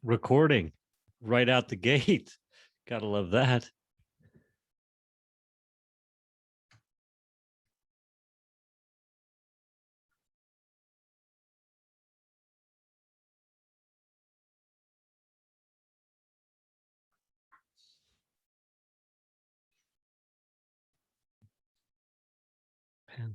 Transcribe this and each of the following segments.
Recording right out the gate. Gotta love that. Pen.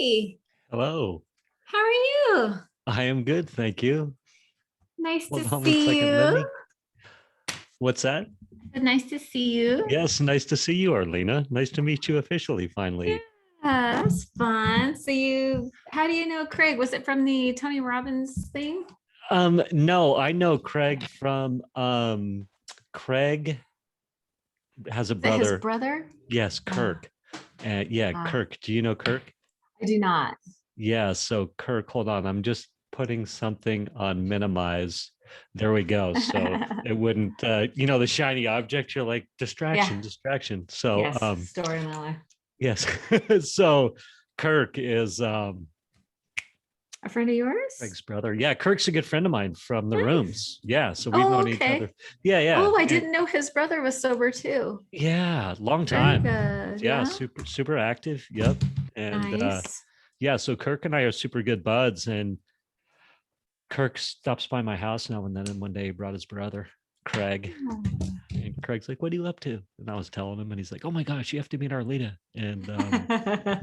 Hey. Hello. How are you? I am good, thank you. Nice Hold to on one see second. Let me. you. What's that? Nice to see you. Yes, nice to see you, Arlena. Nice to meet you officially, finally. Yeah, that's fun. So how do you know Craig? Was it from the Tony Robbins thing? No, I know Craig from Craig has a Is it his brother. brother? Yes, Kirk. Kirk. Do you know Kirk? I do not. Yeah, so Kirk, hold on. I'm just putting something on minimize. There we go. So it wouldn't, the shiny object, you're like, distraction. So, yes, story of my life. yes. So Kirk is A friend of yours? Craig's brother. Yeah, Kirk's a good friend of mine from the Nice. rooms. Yeah, so we've known each other. Yeah. Oh, I didn't know his brother was sober too. Yeah, long Very time. good. Yeah, super active. Yep. And Nice. yeah, so Kirk and I are super good buds, and Kirk stops by my house now and then, and one day he brought his brother, Craig. Oh. And Craig's like, "What are you up to?" And I was telling him, and he's like, "Oh my gosh, you have to meet Arlena." And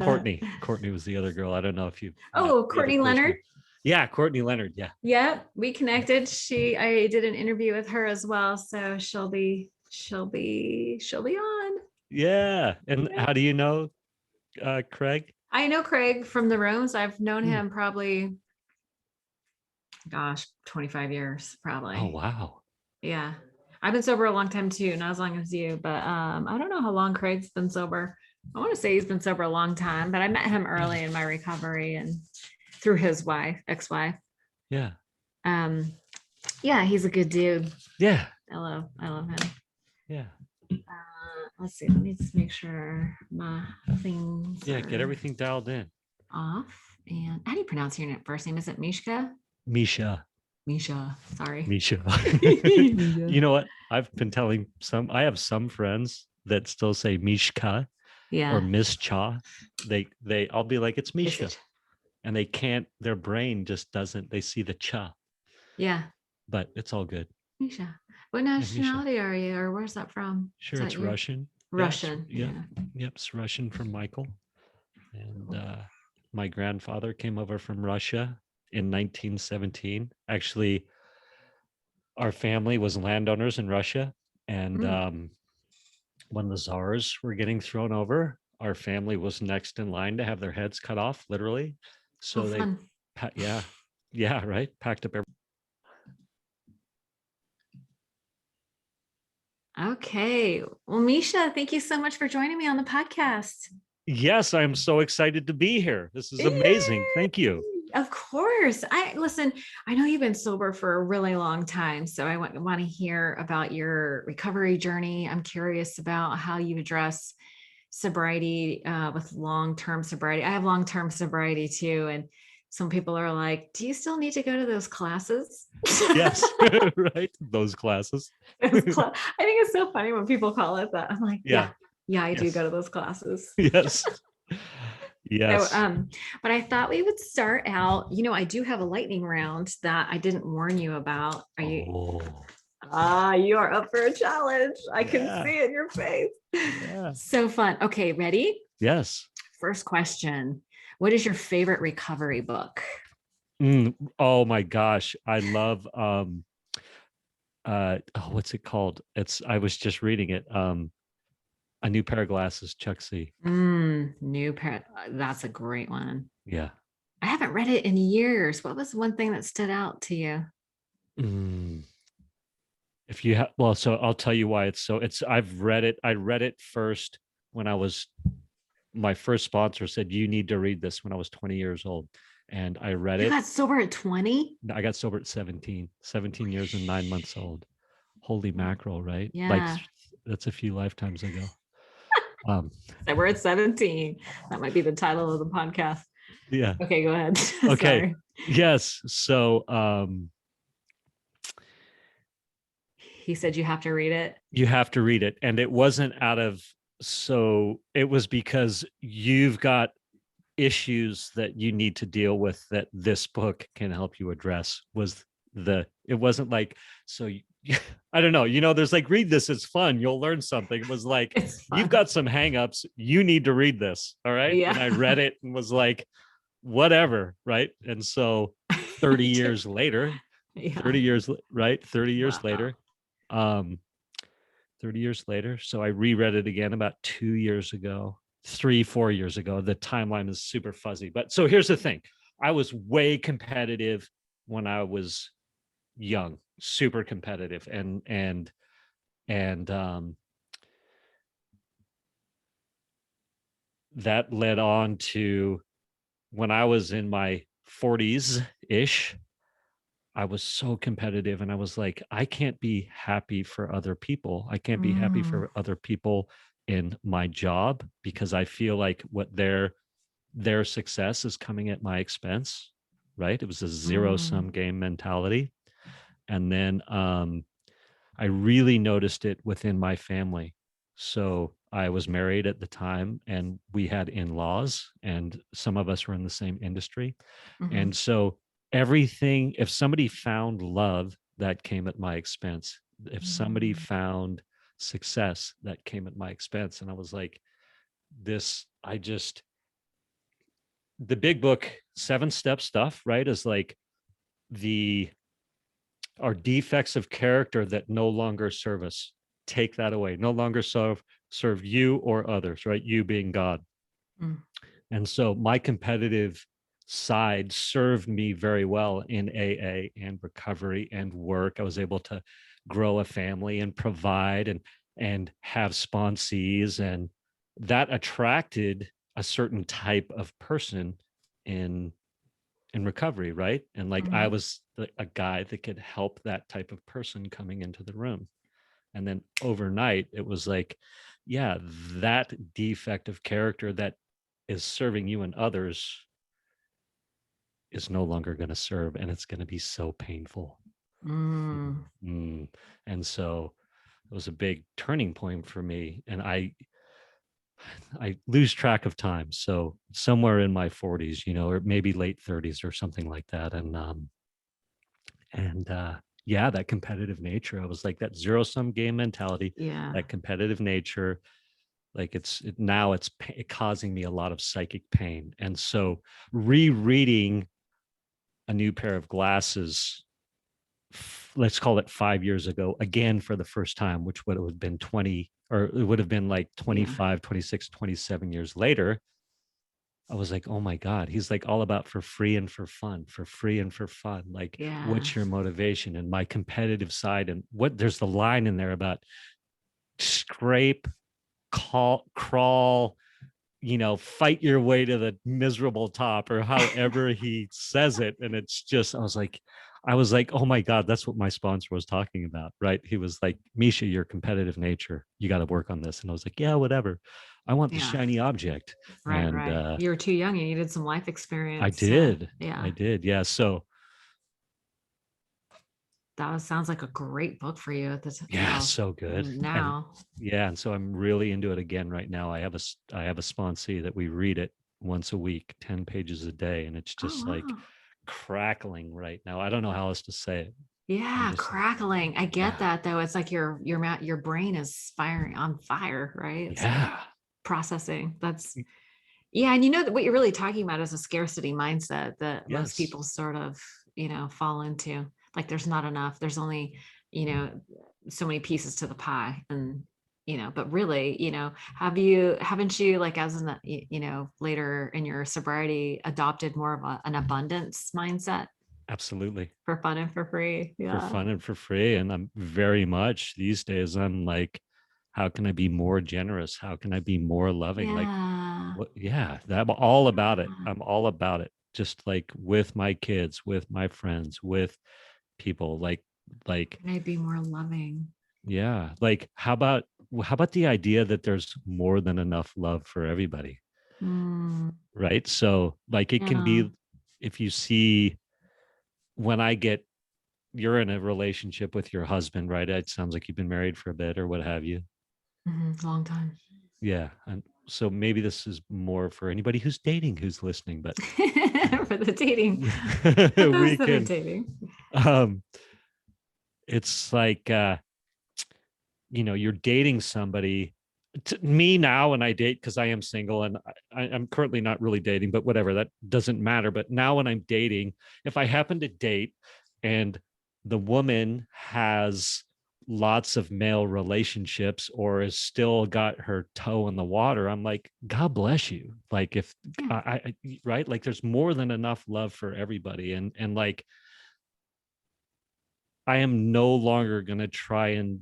Courtney was the other girl. I don't know if you. Courtney Leonard. Yeah, Courtney Leonard. Yeah. Yeah, we connected. I did an interview with her as well, so she'll be on. Yeah. And how do you know Craig? I know Craig from the rooms. I've known him probably, 25 years, probably. Oh wow. Yeah. I've been sober a long time too, not as long as you, but I don't know how long Craig's been sober. I want to say he's been sober a long time, but I met him early in my recovery and through his ex-wife. Yeah. Yeah, he's a good dude. Yeah. I love him. Yeah. Let's see. Let me just make sure my things. Yeah, get everything dialed in. Off. And how do you pronounce your first name? Is it Mishka? Mischa. Sorry. Mischa. You know what? I've been telling I have some friends that still say Mishka or Mischa. I'll be like, it's Misha. And they can't, their brain just doesn't, they see the cha. Yeah. But it's all good. Misha. What nationality are you, or where's that from? Sure, it's Russian. Russian. Yep, it's Russian from Michael. And my grandfather came over from Russia in 1917. Actually, our family was landowners in Russia. And when the czars were getting thrown over, our family was next in line to have their heads cut off, literally. So right, packed up everything. Okay. Well, Mischa, thank you so much for joining me on the podcast. Yes, I'm so excited to be here. This is amazing. Yay! Thank you. Of course. I know you've been sober for a really long time, so I want to hear about your recovery journey. I'm curious about how you address sobriety with long-term sobriety. I have long-term sobriety too. And some people are like, do you still need to go to those classes? Yes. Right. Those classes. I think it's so funny when people call it that. I'm like, Yeah. yeah, I do Yes. go to those classes. Yes. So, Yes. but I thought we would start out, I do have a lightning round that I didn't warn you about. Oh, You are up for a challenge. I can yeah. see it in your face. Yeah. So fun. Okay, ready? Yes. First question. What is your favorite recovery book? Oh my gosh. I love what's it called? I was just reading it. A New Pair of Glasses, Chuck C. New parent. That's a great one. Yeah. I haven't read it in years. What was one thing that stood out to you? Mm. If you have, well, so I'll tell you why I've read it. I read it first when my first sponsor said, you need to read this when I was 20 years old. And I read You it. got sober at 20? I got sober at 17 years and 9 months old. Holy mackerel, right? Like Yeah. that's a few lifetimes ago. Um, Sober at 17. That might be the title of the podcast. yeah. Okay, go ahead. Okay. Sorry. Yes. So He said you have to read it. you have to read it. And it wasn't it was because you've got issues that you need to deal with that this book can help you address. It wasn't like, I don't know, there's like, read this, it's fun, you'll learn something. It was like, you've got some hangups, you need to read this. All right. Yeah. And I read it and was like, whatever. Right. And so 30 years later, Yeah. 30 years, right? 30 years Wow. later, 30 years later. So I reread it again about 2 years ago, 4 years ago. The timeline is super fuzzy. But so here's the thing. I was way competitive when I was young, super competitive. And that led on to when I was in my 40s ish. I was so competitive and I was like, I can't be happy for other people. I can't be happy for other people in my job because I feel like what their success is coming at my expense, right? It was a zero sum game mentality. And then I really noticed it within my family. So I was married at the time and we had in-laws and some of us were in the same industry. And so if somebody found love, that came at my expense. If somebody found success, that came at my expense. And I was like, the big book, 7-step stuff, right? Is like our defects of character that no longer serve us. Take that away. No longer serve you or others, right? You being God. And so my competitive side served me very well in AA and recovery and work. I was able to grow a family and provide and have sponsees, and that attracted a certain type of person in recovery, right? And like I was a guy that could help that type of person coming into the room. And then overnight, it was like, yeah, that defect of character that is serving you and others is no longer going to serve, and it's going to be so painful. And so it was a big turning point for me, and I lose track of time. So somewhere in my 40s, or maybe late 30s or something like that. And yeah, that competitive nature. I was like, that zero sum game mentality, that competitive nature, like it's causing me a lot of psychic pain. And so rereading A New Pair of Glasses, let's call it 5 years ago, again for the first time, which would have been 20, or it would have been like 25, 26, 27 years later. I was like, oh my God, he's like all about for free and for fun, for free and for fun. Like, what's your motivation? And my competitive side, and there's the line in there about scrape, crawl, fight your way to the miserable top, or however he says it. And it's just, I was like, oh my God, that's what my sponsor was talking about, right? He was like, Mischa, your competitive nature, you got to work on this. And I was like, yeah, whatever. I want the Yeah. shiny object. Right, And right. You were too young. You needed some life I experience. did. Yeah. I did. Yeah. So Sounds like a great book for you at this. yeah, Well, so good. And now. yeah, and so I'm really into it again right now. I have a sponsee that we read it once a week, 10 pages a day, and it's Oh, just like wow. crackling right now. I don't know how else to say it. I'm Yeah, just like, crackling. I get yeah, that though. It's like your brain is firing on fire, right? It's yeah, processing. That's yeah, and you know that what you're really talking about is a scarcity mindset that most yes, people sort of, fall into. Like there's not enough. There's only, you know, so many pieces to the pie. And, but really, haven't you like as an, later in your sobriety adopted more of an abundance mindset absolutely. for fun and for free? For Yeah. fun and for free. And I'm very much these days, I'm like, how can I be more generous? How can I be more loving? Like, Yeah. what? Yeah, I'm all about it. I'm all about it. Just like with my kids, with my friends, with people, like, Can I be more loving? yeah, like, how about the idea that there's more than enough love for everybody, Mm, right? So, like, it can yeah. be if you see when I get you're in a relationship with your husband, right? It sounds like you've been married for a bit or what have you. Long time. Yeah. And so maybe this is more for anybody who's dating who's listening, but For the dating. For those we that are can dating. um it's like you're dating somebody. Me now when I date, because I am single and I'm currently not really dating, but whatever, that doesn't matter. But now when I'm dating, if I happen to date and the woman has lots of male relationships or has still got her toe in the water, I'm like, God bless you. Like if Yeah. right, like there's more than enough love for everybody. And like I am no longer going to try and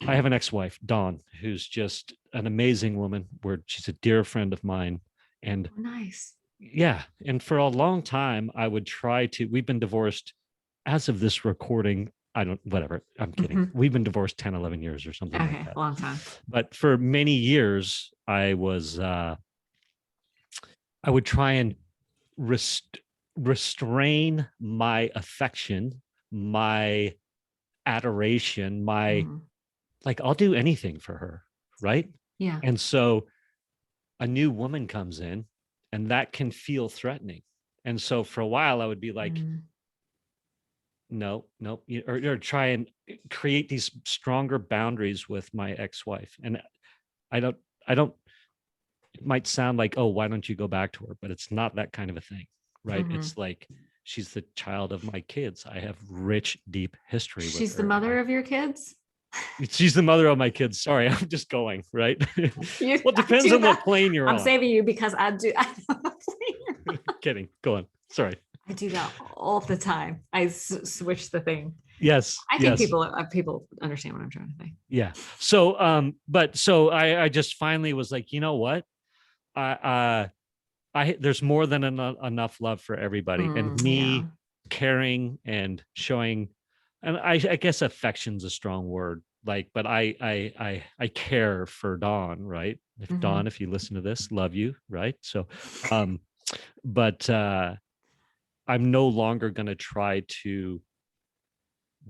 I have an ex-wife, Dawn, who's just an amazing woman. Where she's a dear friend of mine, and Oh, nice. yeah, and for a long time, I would try to. We've been divorced as of this recording. I don't, whatever. I'm kidding. Mhm. We've been divorced 10, 11 years or something like Okay, that. long time. But for many years, I would try and rest, restrain my affection, my adoration, my Mhm. like I'll do anything for her, right? Yeah. And so a new woman comes in and that can feel threatening. And so for a while I would be like, Mm, no, no, or try and create these stronger boundaries with my ex-wife. And I don't, I don't, it might sound like, oh, why don't you go back to her? But it's not that kind of a thing, right? mhm. It's like she's the child of my kids. I have rich, deep history with She's the her. And mother of your kids? she's the mother of my kids. Sorry, I'm just going, right? Well, it I depends do on what that. plane you're I'm on. saving you because Kidding. Go on. Sorry. I do that all the time. I switch the thing. Yes. I think Yes. people understand what I'm trying to say. Yeah. So but so I just finally was like, you know what? I I there's more than enough love for everybody. And Yeah. me caring and showing, and I guess affection's a strong word. Like, but I care for Dawn, right? If Mhm. Dawn, if you listen to this, love you, right? So um, but I'm no longer gonna try to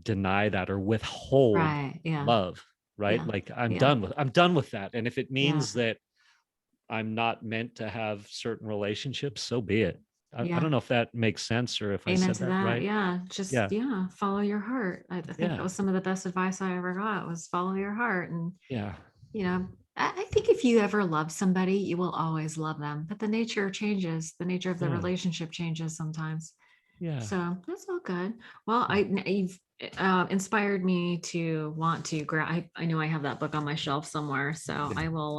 deny that or withhold Right. Yeah. love, right? Yeah. Like Yeah. I'm done with that. And if it Yeah. means that I'm not meant to have certain relationships, so be it. I Yeah. don't know if that makes sense or if I Amen said to that that. right. Yeah. Just, Yeah. yeah. Follow your heart. I think that Yeah. was some of the best advice I ever got was follow your heart. And, Yeah. you know, I think if you ever love somebody, you will always love them, but the nature changes. The nature of the Yeah. relationship changes sometimes. Yeah. So that's all good. Well, you've inspired me to want to grab. I know I have that book on my shelf somewhere, so Yeah. I will.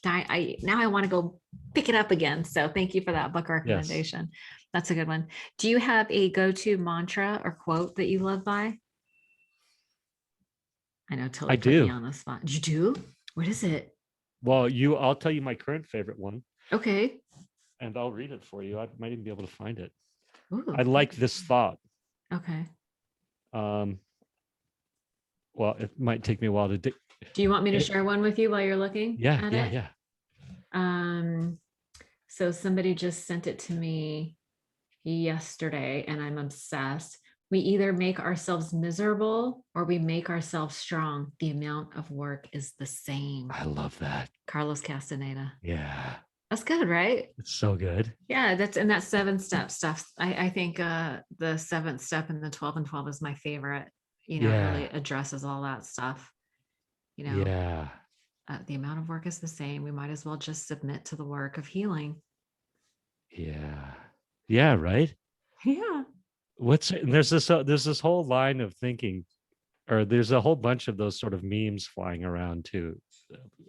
Now I want to go pick it up again. So thank you for that book Yes. recommendation. That's a good one. Do you have a go-to mantra or quote that you live by? I know, I totally put me do. on the spot. You do? What is it? Well, I'll tell you my current favorite one Okay. and I'll read it for you. I might even be able to find it. Ooh. I like this thought. Okay. Um, well, it might take me a while to Do you want me to It- share one with you while you're looking yeah, at yeah, it? yeah. So somebody just sent it to me yesterday and I'm obsessed. We either make ourselves miserable or we make ourselves strong. The amount of work is the same. I love that. Carlos Castaneda. Yeah, That's good, right? it's so good. Yeah, that's and that 7-step stuff. I think the 7th step and the 12 and 12 is my favorite. It really Yeah, addresses all that stuff. You know, yeah, the amount of work is the same. We might as well just submit to the work of healing. yeah, yeah. Right. Yeah. There's this whole line of thinking, or there's a whole bunch of those sort of memes flying around too.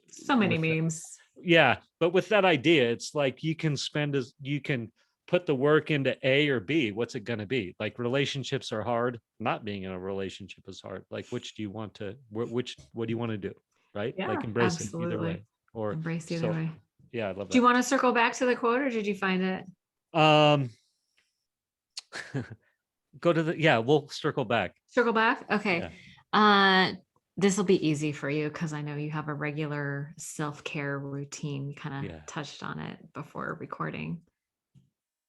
So many With memes. yeah, but with that idea, it's like you can put the work into A or B. What's it going to be? Like relationships are hard. Not being in a relationship is hard. Like which do you want to? What do you want to do? Right? Yeah, Like embrace it either absolutely. way. Or Embrace either so way. yeah, I love Do you that. want to circle back to the quote or did you find it? Um, go to the yeah. We'll circle back. Circle back? Yeah. Okay. This will be easy for you because I know you have a regular self-care routine. You kind of Yeah. touched on it before recording.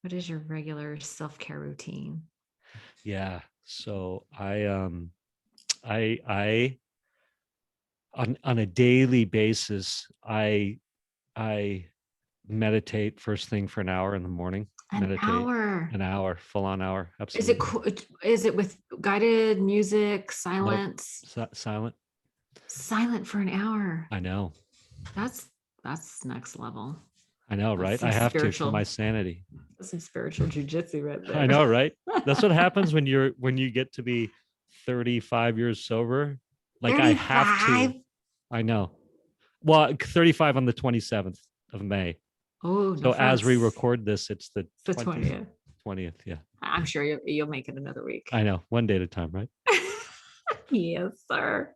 What is your regular self-care routine? Yeah. So I on a daily basis, I meditate first thing for an hour in the morning. An Meditate hour. an hour, full on hour. Is it Absolutely. is it with guided music, Nope. silence? Silent. Silent for an hour. I know. That's next level. I know, That's right? some I have to for my spiritual, sanity. that's some spiritual jujitsu right there. I know, right? That's what happens when you get to be 35 years sober. Like I have 35. to. I know. Well, 35 on the 27th of May. Oh, no So as we fronts. record this, it's the The 20th. 20th. 20th. Yeah. I'm sure you'll make it another week. I know. One day at a time, right? Yes, sir.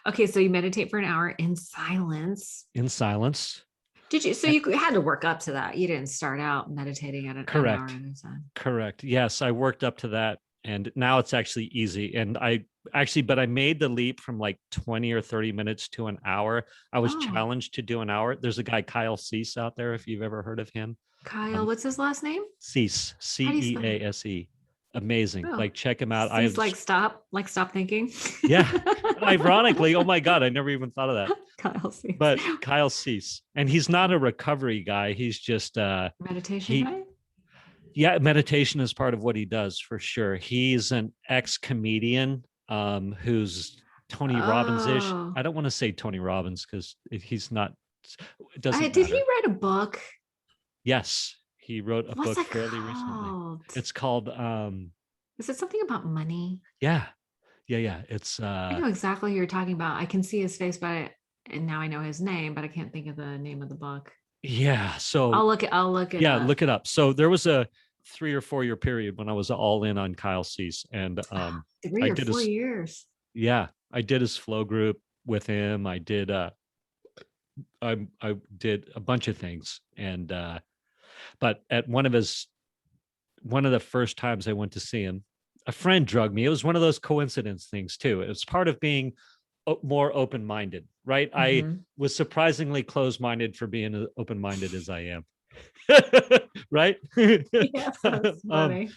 Okay, so you meditate for an hour in silence. In silence. Did you? So you had to work up to that. You didn't start out meditating at an hour Correct. at a time. Correct. Yes, I worked up to that. And now it's actually easy. And but I made the leap from like 20 or 30 minutes to an hour. I was Oh, challenged to do an hour. There's a guy, Kyle Cease, out there, if you've ever heard of him. Kyle, what's his last name? Cease, How do you spell it? Cease. Amazing. Oh, Like check him out. he's like stop thinking. Yeah. Ironically, oh my God, I never even thought of that. Kyle sees. But Kyle Cease. And he's not a recovery guy. He's just Meditation guy? yeah, meditation is part of what he does for sure. He's an ex-comedian who's Tony Robbins-ish. Oh. I don't want to say Tony Robbins because he's not. It doesn't Did matter. he write a book? Yes, he wrote a What's book it fairly recently. called? It's called Is it something about money? yeah. It's I know exactly who you're talking about. I can see his face, and now I know his name, but I can't think of the name of the book. yeah. So I'll look it yeah, up. look it up. So there was a 3 or 4 year period when I was all in on Kyle Cease, and 3 I or did 4 his years. yeah, I did his flow group with him. I did I did a bunch of things, and but at one of the first times I went to see him, a friend drugged me. It was one of those coincidence things too. It was part of being more open-minded, right? I Mhm. was surprisingly closed-minded for being as open-minded as I am. Right? Yes, that's funny.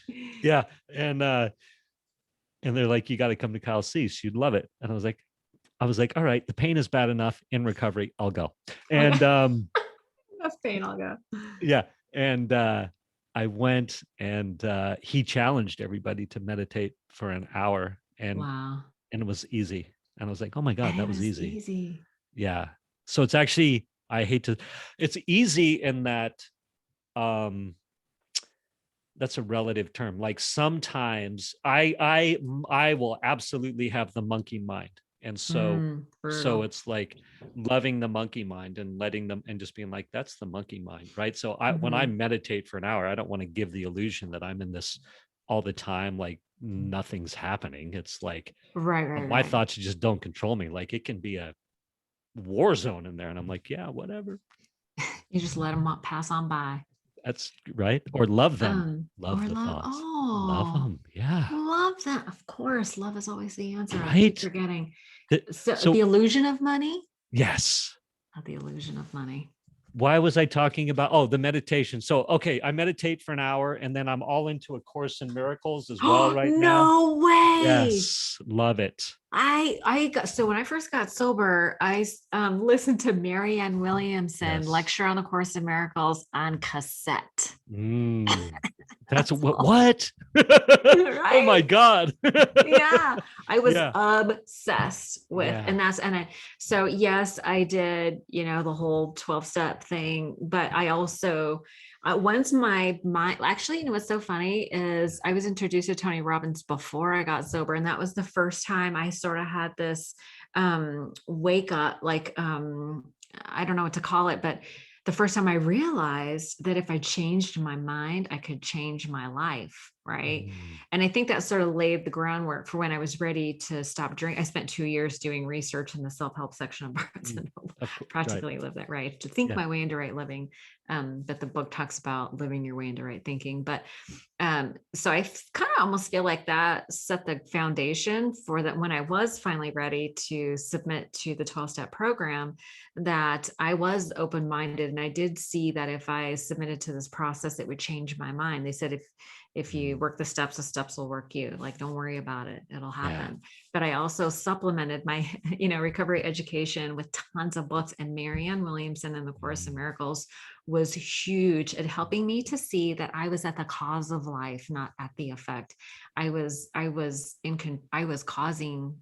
Yeah. And they're like, you got to come to Kyle Cease. You'd love it. And I was like, all right, the pain is bad enough in recovery. I'll go. And Enough pain, I'll go. yeah. And I went, and he challenged everybody to meditate for an hour, and Wow. it was easy. And I was like, oh my God, And that it was easy. easy. Yeah. So it's actually, it's easy in that that's a relative term. Like sometimes I will absolutely have the monkey mind. And so Brutal. it's like loving the monkey mind and letting them and just being like, that's the monkey mind, right? So when I meditate for an hour, I don't want to give the illusion that I'm in this all the time, like nothing's happening. It's like my thoughts just don't control me. Like it can be a war zone in there, and I'm like, yeah, whatever. You just let them pass on by. That's right. Or love them. Love the thoughts. Oh, Love them. Yeah. love that. Of course, love is always the answer. I Right? keep forgetting. So So the illusion of money? yes. Not the illusion of money. Why was I talking about the meditation? So okay, I meditate for an hour and then I'm all into A Course in Miracles as well right now. No way. Yes, love it. I got, so when I first got sober, I listened to Marianne Williamson Yes. lecture on the Course in Miracles on cassette. That's what all. what? Oh my Right? God. Yeah, I was Yeah. obsessed with, Yeah. and so yes, I did, the whole 12-step thing, but I also, once my mind, actually, what's so funny is I was introduced to Tony Robbins before I got sober. And that was the first time I sort of had this wake up, like, I don't know what to call it, but the first time I realized that if I changed my mind, I could change my life. Right. And I think that sort of laid the groundwork for when I was ready to stop drinking. I spent 2 years doing research in the self-help section of Barnes and Noble. Practically live that, right? To think my way into right living. But the book talks about living your way into right thinking. But so I kind of almost feel like that set the foundation for that when I was finally ready to submit to the 12-step program, that I was open-minded. And I did see that if I submitted to this process, it would change my mind. They said, if you work the steps will work you. Like, don't worry about it. It'll happen. Yeah. But I also supplemented my, recovery education with tons of books, and Marianne Williamson and the Course in Miracles was huge at helping me to see that I was at the cause of life, not at the effect. I was causing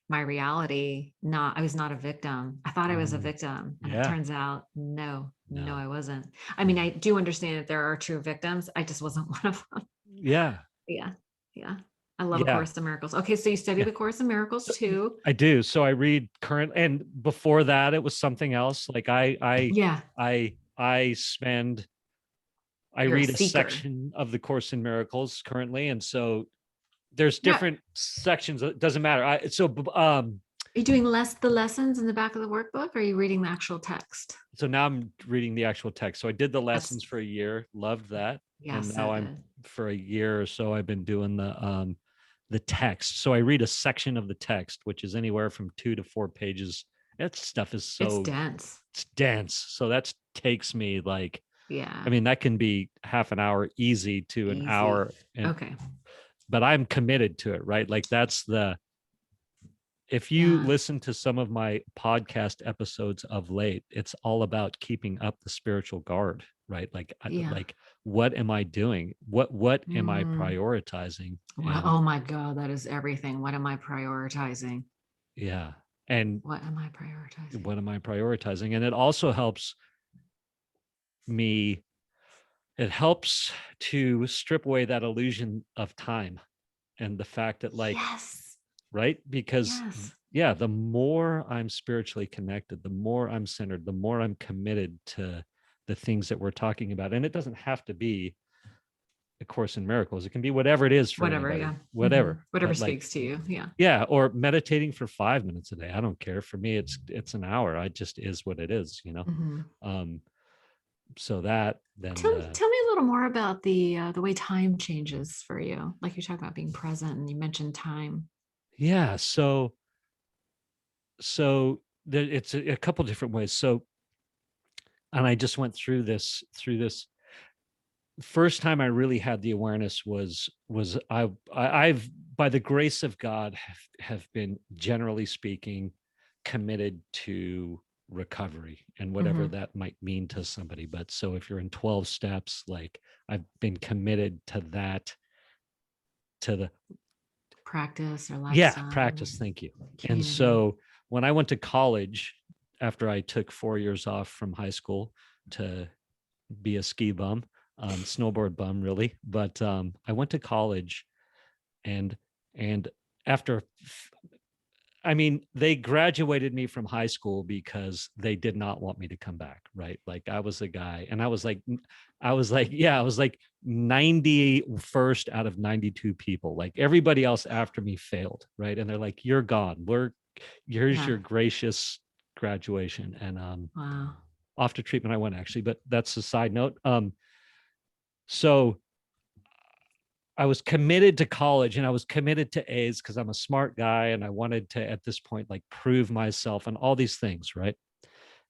my reality. I was not a victim. I thought I was a victim. And it turns out, no, I wasn't. I mean, I do understand that there are true victims. I just wasn't one of them. Yeah. Yeah. I love A Course in Miracles. Okay, so you study the Course in Miracles too. I do. So I read current, and before that, it was something else. Like I read a section of the Course in Miracles currently, and so there's different sections. It doesn't matter. Are you doing the lessons in the back of the workbook, or are you reading the actual text? So now I'm reading the actual text. So I did the lessons for a year, loved that. Yes, and now for a year or so, I've been doing the text. So I read a section of the text, which is anywhere from 2 to 4 pages. That stuff is so dense. It's dense. So that takes me like, I mean, that can be half an hour easy to an hour. Okay. But I'm committed to it, right? Like if you listen to some of my podcast episodes of late, it's all about keeping up the spiritual guard, right? Like, like, what am I doing? What am I prioritizing? Well, oh my God, that is everything. What am I prioritizing? Yeah. And what am I prioritizing? And it also helps me, it helps to strip away that illusion of time and the fact that, like, right? Because the more I'm spiritually connected, the more I'm centered, the more I'm committed to the things that we're talking about. And it doesn't have to be A Course in Miracles. It can be whatever it is for anybody. Whatever speaks to you. Yeah. Or meditating for 5 minutes a day. I don't care. For me, it's an hour. I just is what it is, so that then tell me a little more about the way time changes for you. Like, you're talking about being present, and you mentioned time. Yeah. So it's a couple different ways. So, and I just went through this first time I really had the awareness was I've, by the grace of God, have been, generally speaking, committed to recovery and whatever that might mean to somebody. But so if you're in 12 steps, like, I've been committed to that, to the practice or lifestyle. Practice. Thank you. Community. And so when I went to college, after I took 4 years off from high school to be a ski bum, snowboard bum, really. But I went to college, and after, I mean, they graduated me from high school because they did not want me to come back, right? Like, I was a guy, and I was like 91st out of 92 people. Like, everybody else after me failed, right? And they're like, "You're gone. Here's your gracious graduation." And wow. Off to treatment I went, actually, but that's a side note. So I was committed to college and I was committed to A's because I'm a smart guy and I wanted to, at this point, like prove myself and all these things, right?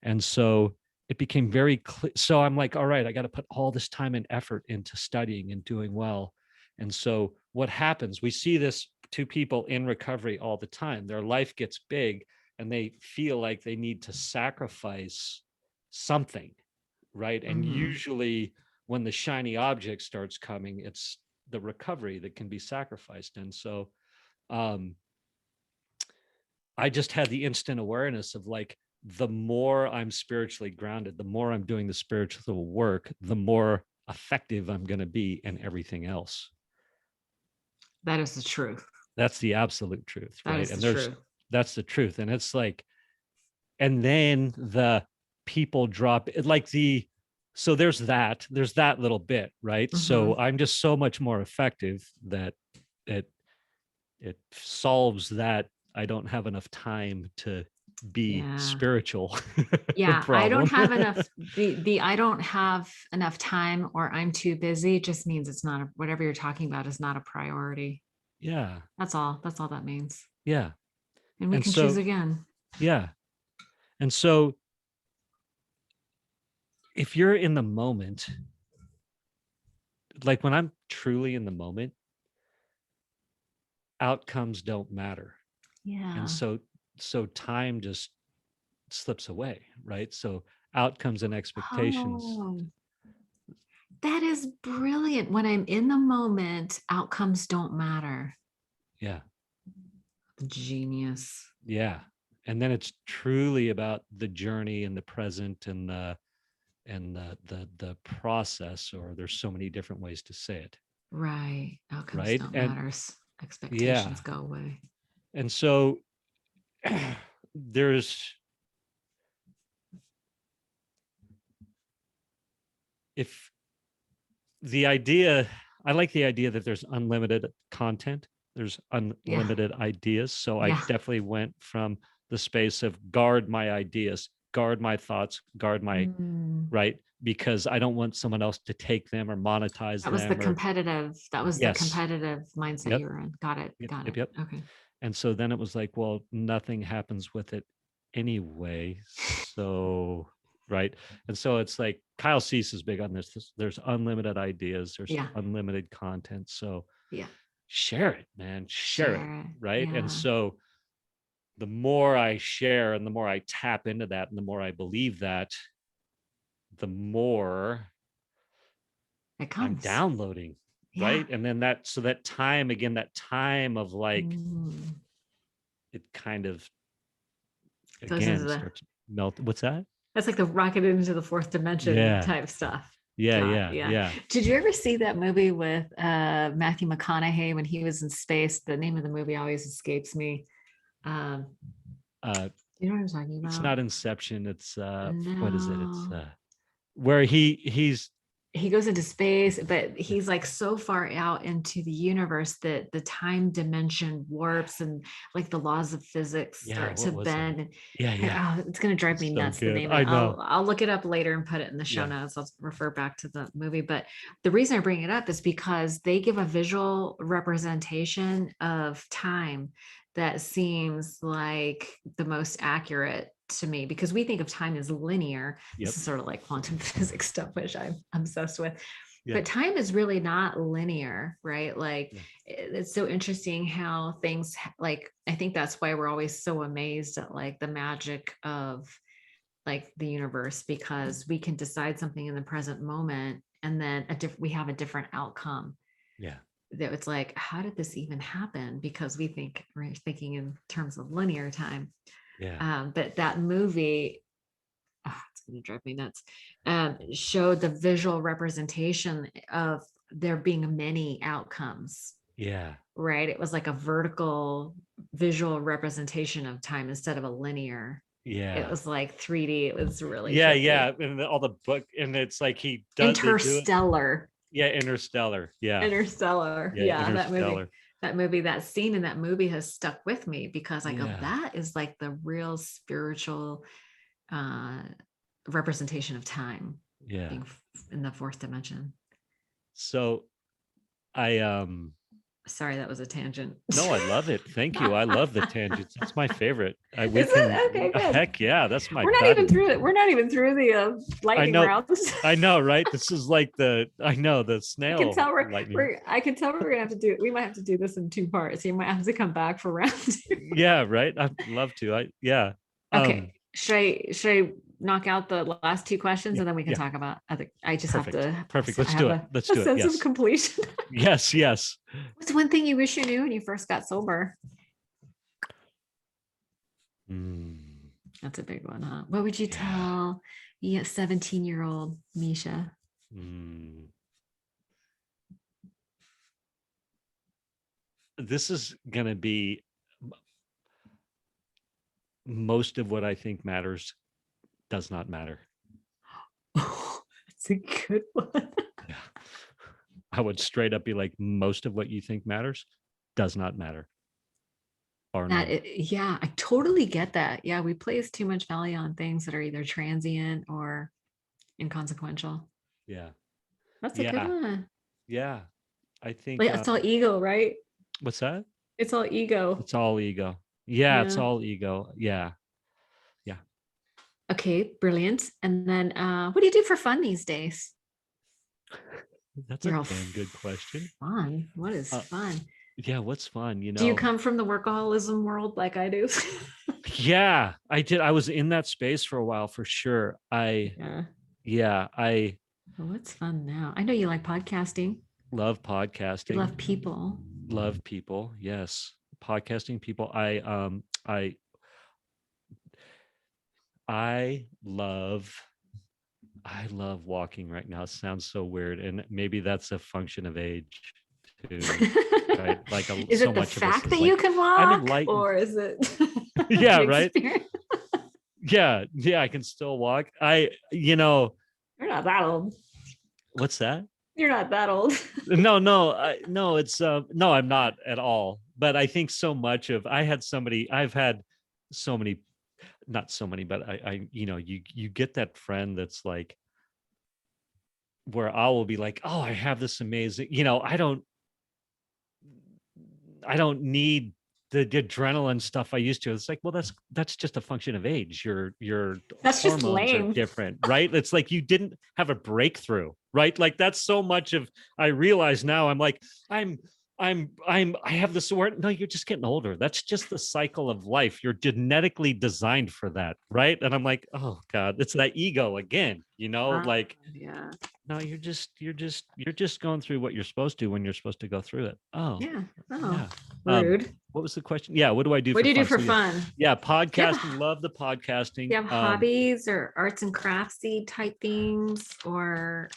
And so it became very clear. So I'm like, all right, I got to put all this time and effort into studying and doing well. And so what happens, we see this to people in recovery all the time. Their life gets big and they feel like they need to sacrifice something, right? And Mhm. usually when the shiny object starts coming, it's the recovery that can be sacrificed. And so um, I just had the instant awareness of like, the more I'm spiritually grounded, the more I'm doing the spiritual work, the more effective I'm going to be in everything else. That is the truth. That's the absolute truth, That right? is the And truth. that's the truth. And it's like, and then the people drop it, like so there's that little bit, right? So Mhm. I'm just so much more effective that it it solves that I don't have enough time to be Yeah. spiritual Yeah, I don't problem. have enough the I don't have enough time or I'm too busy just means it's not whatever you're talking about is not a priority. Yeah. That's all. That's all that means. Yeah. And we And can choose so, again. yeah. And so if you're in the moment, like when I'm truly in the moment, outcomes don't matter. And Yeah. so time just slips away, right? So outcomes and expectations. Oh, that is brilliant. When I'm in the moment, outcomes don't matter. Yeah. Genius. Yeah. And then it's truly about the journey and the present and the process, or there's so many different ways to say it, Right. Outcomes right? don't And matter. yeah. Expectations go away. And so there's, if the idea, I like the idea that there's unlimited content, there's Yeah. unlimited ideas. So I Yeah. definitely went from the space of guard my ideas, guard my thoughts, guard my, Mm. right? Because I don't want someone else to take them or monetize That was the them or, competitive. That was the yes. competitive mindset Yep. you were in. Got it. Yep. Got Yep. it. Yep. Okay. And so then it was like, well, nothing happens with it anyway. So, right. And so it's like Kyle Cease is big on this. There's unlimited ideas, there's Yeah. unlimited content. So Yeah. share it, man, share it. Share it. Right. And Yeah. so the more I share and the more I tap into that and the more I believe that, the more It I'm comes. downloading. Yeah. Right. And then so that time again, that time of like, Mm. it kind of Goes into again the starts melt. What's that? that's like the rocket into the fourth dimension Yeah. type stuff. Yeah. God, Yeah. yeah. Yeah. Did you ever see that movie with Matthew McConaughey when he was in space? The name of the movie always escapes me. Um, Uh, you know what I'm talking it's about? not Inception. It's what is it? It's No. where he's He goes into space, but he's like so far out into the universe that the time dimension warps and like the laws of physics yeah. start to What was that? bend. Yeah. Yeah. It's gonna drive me So nuts. The good. name of I it. know. I'll look it up later and put it in the show Yeah. notes. I'll refer back to the movie. But the reason I bring it up is because they give a visual representation of time that seems like the most accurate to me because we think of time as linear. This Yep. is sort of like quantum physics stuff, which I'm obsessed with. Yeah. But time is really not linear, right? Like Yeah. it's so interesting how things like I think that's why we're always so amazed at like the magic of like the universe because we can decide something in the present moment and then we have a different outcome Yeah. that it's like how did this even happen because we're thinking in terms of linear time. Yeah. But that movie, it's going to drive me nuts, showed the visual representation of there being many outcomes, Yeah. right? It was like a vertical visual representation of time instead of a linear. It Yeah. was like 3D. It was really Yeah. Yeah. trippy. And all the book, and it's like they do it. Interstellar. Yeah. Interstellar. Yeah. Interstellar. Yeah. Yeah, that movie. Interstellar. That scene in that movie has stuck with me because I go, Yeah. that is like the real spiritual uh representation of time Yeah. being in the fourth dimension. So Sorry, that was a tangent. No, I love it. Thank you. I love the tangents. That's my favorite. We Is can, it? Okay, good. heck yeah, that's my, We're not that even is, through it. We're not even through the I lightning know, rounds. I know, right? This is like I know the I can snail tell lightning. I can tell we're gonna have to do. We might have to do this in 2 parts. You might have to come back for round 2. Yeah, right. I'd love to. Yeah. Okay. Should I knock out the last 2 questions Yeah, and then we can yeah. talk about other? I just have Perfect. to. Perfect. I Let's have do it. Let's a do it. sense of Yes. completion. Yes. Yes. What's one thing you wish you knew when you first got sober? Mm, That's a big one, huh? What would you yeah. tell 17-year-old Misha? Mm. This is gonna be most of what I think matters does not matter. Oh, that's a good one. Yeah. I would straight up be like, most of what you think matters does not matter. Or none. Yeah, I totally get that. Yeah, we place too much value on things that are either transient or inconsequential. Yeah. That's a good Yeah. one. Yeah. I think Like it's all ego, right? what's that? It's all ego. It's all ego. Yeah, it's Yeah. all ego. Yeah. Yeah. Okay, brilliant. And then what do you do for fun these days? That's a You're all damn good question. fun. What is Uh, fun? yeah, what's fun, Do you come from the workaholism world like I do? Yeah, I did. I was in that space for a while for sure. Yeah. I Well, what's fun now? I know you like podcasting. love You podcasting. love people. Love people. Yes. Podcasting people. I love walking right now. It sounds so weird. And maybe that's a function of age too. Right. Like Is so it the much of us fact is that like, you can I'm walk, enlightened. or is it Yeah, the right. experience? Yeah, I can still walk. You're not that old. What's that? You're not that old. No, no, it's no, I'm not at all. But I think so much of I've had so many, not so many, but you get that friend that's like, where I will be like, oh, I have this amazing, I don't need the adrenaline stuff I used to. It's like, well, that's just a function of age. Your That's just hormones are lame. different, right? It's like you didn't have a breakthrough, right? Like that's so much of I realize now. I'm like, I have this word. No, you're just getting older. That's just the cycle of life. You're genetically designed for that, right? And I'm like, oh God, it's that ego again, like Yeah. no, you're just going through what you're supposed to when you're supposed to go through it. Oh, Yeah. yeah. Oh, rude. What was the question? Yeah, what do I do What for do you do fun? for So yeah, fun? yeah, Do you have podcasting. Love the podcasting. do you have hobbies or arts and craftsy type things, or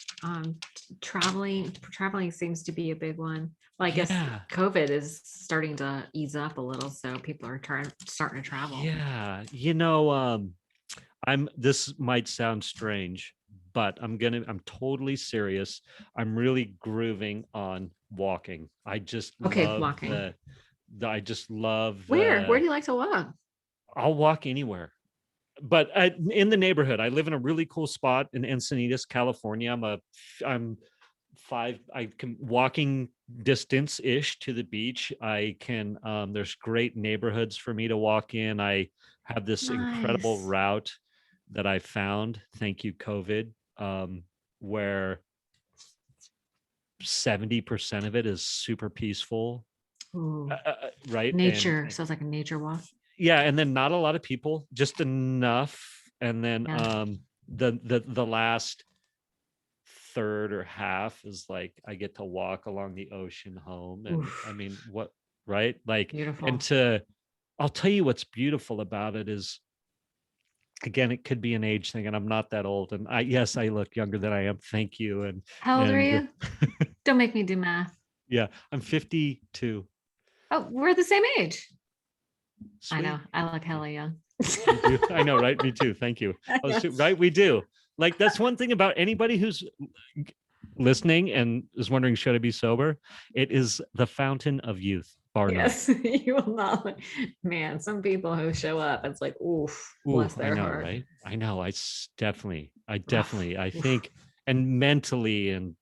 traveling? Traveling seems to be a big one. Well, I guess Yeah, COVID is starting to ease up a little, so people are starting to travel. yeah. This might sound strange, but I'm totally serious. I'm really grooving on walking. I just Okay, love walking. I just love Where do you like to walk? I'll walk anywhere. But in the neighborhood, I live in a really cool spot in Encinitas, California. I'm I can walking distance ish to the beach. I can, there's great neighborhoods for me to walk in. I have this incredible Nice. route that I found. Thank you, COVID, where 70% of it is super peaceful. Ooh, Right. nature. Sounds like a nature walk. Yeah, and then not a lot of people, just enough. And then Yeah. the last third or half is like I get to walk along the ocean home. And I Oof, mean, what, right? Like, beautiful. I'll tell you what's beautiful about it is, again, it could be an age thing, and I'm not that old. And yes, I look younger than I am. Thank you. How old are And you? Don't make me do math. yeah, I'm 52. Oh, we're the same age. Sweet. I know. I look hella young. I know, right? Me too. Thank you. Yes. Right? We do. Like, that's one thing about anybody who's listening and is wondering, should I be sober? It is the fountain of youth, bar none. Yes, you will not. Man, some people who show up, it's like, oof, Ooh, bless I their know, heart. right? I know. I Rough. definitely, I Oof. think, and mentally and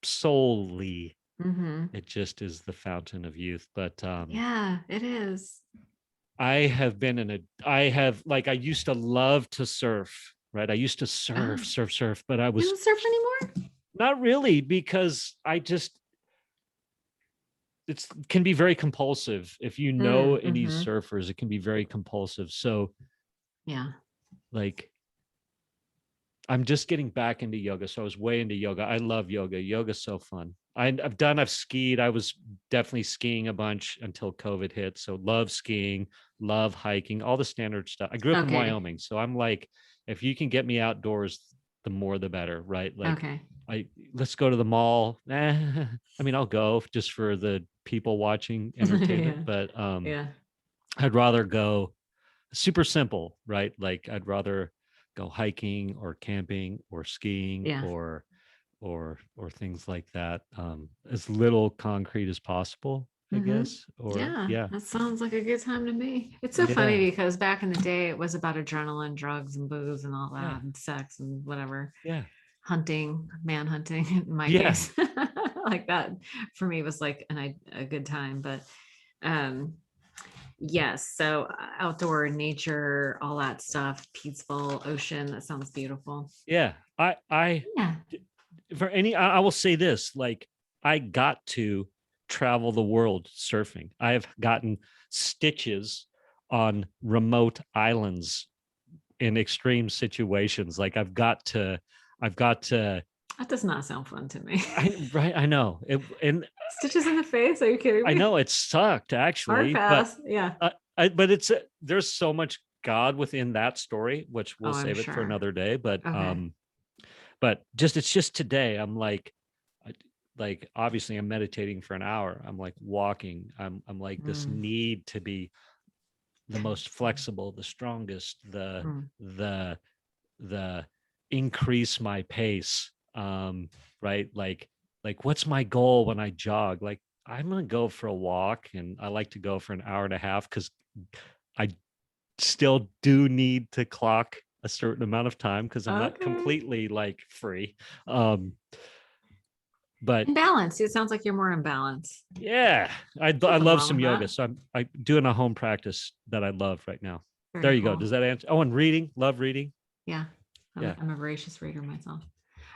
soully, Mm-hmm. It just is the fountain of youth. But Yeah, it is. I have been I used to love to surf, right? I used to Oh, surf, but I you was don't surf anymore? not really, because it can be very compulsive. If you know any Mm-hmm. surfers, it can be very compulsive. So Yeah. like I'm just getting back into yoga. So I was way into yoga. I love yoga. Yoga's so fun. I've skied. I was definitely skiing a bunch until COVID hit. So love skiing, love hiking, all the standard stuff. I grew up in Okay. Wyoming. So I'm like, if you can get me outdoors, the more the better, right? Like Okay. let's go to the mall. I mean, I'll go just for the people watching entertainment, Yeah. but Yeah. I'd rather go super simple, right? Like I'd rather go hiking or camping or skiing Yeah. or things like that. As little concrete as possible, I Mm-hmm. guess. Or Yeah, yeah, that sounds like a good time to me. It's so funny yeah, because back in the day, it was about adrenaline, drugs, and booze, and all yeah, that, and sex, and whatever, yeah, hunting, man hunting, in my yeah, case, like that for me was like a good time. But um, yes, so outdoor nature, all that stuff, peaceful ocean. That sounds beautiful. yeah. I Yeah. for any I will say this, like I got to travel the world surfing. I have gotten stitches on remote islands in extreme situations. Like I've got to That does not sound fun to me. I know it, and Stitches in the face? Are you kidding I me? know it sucked Hard actually, but pass. Yeah. but there's so much God within that story, which we'll Oh, I'm save it for sure. another day. Okay. But just it's just today. I'm like, like obviously I'm meditating for an hour. I'm like walking. I'm like this Mm, need to be the most flexible, the strongest, mm. the the increase my pace. Right, like what's my goal when I jog? Like I'm gonna go for a walk, and I like to go for an hour and a half because I still do need to clock a certain amount of time because I'm not Okay. completely like free. um but In balance. It sounds like you're more in balance. yeah, I Nothing love wrong some with yoga, that. so I'm doing a home practice that I love right now. There Very you go. cool. Does that answer? Oh, and reading, love reading. Yeah. I'm Yeah, a, I'm a voracious reader myself.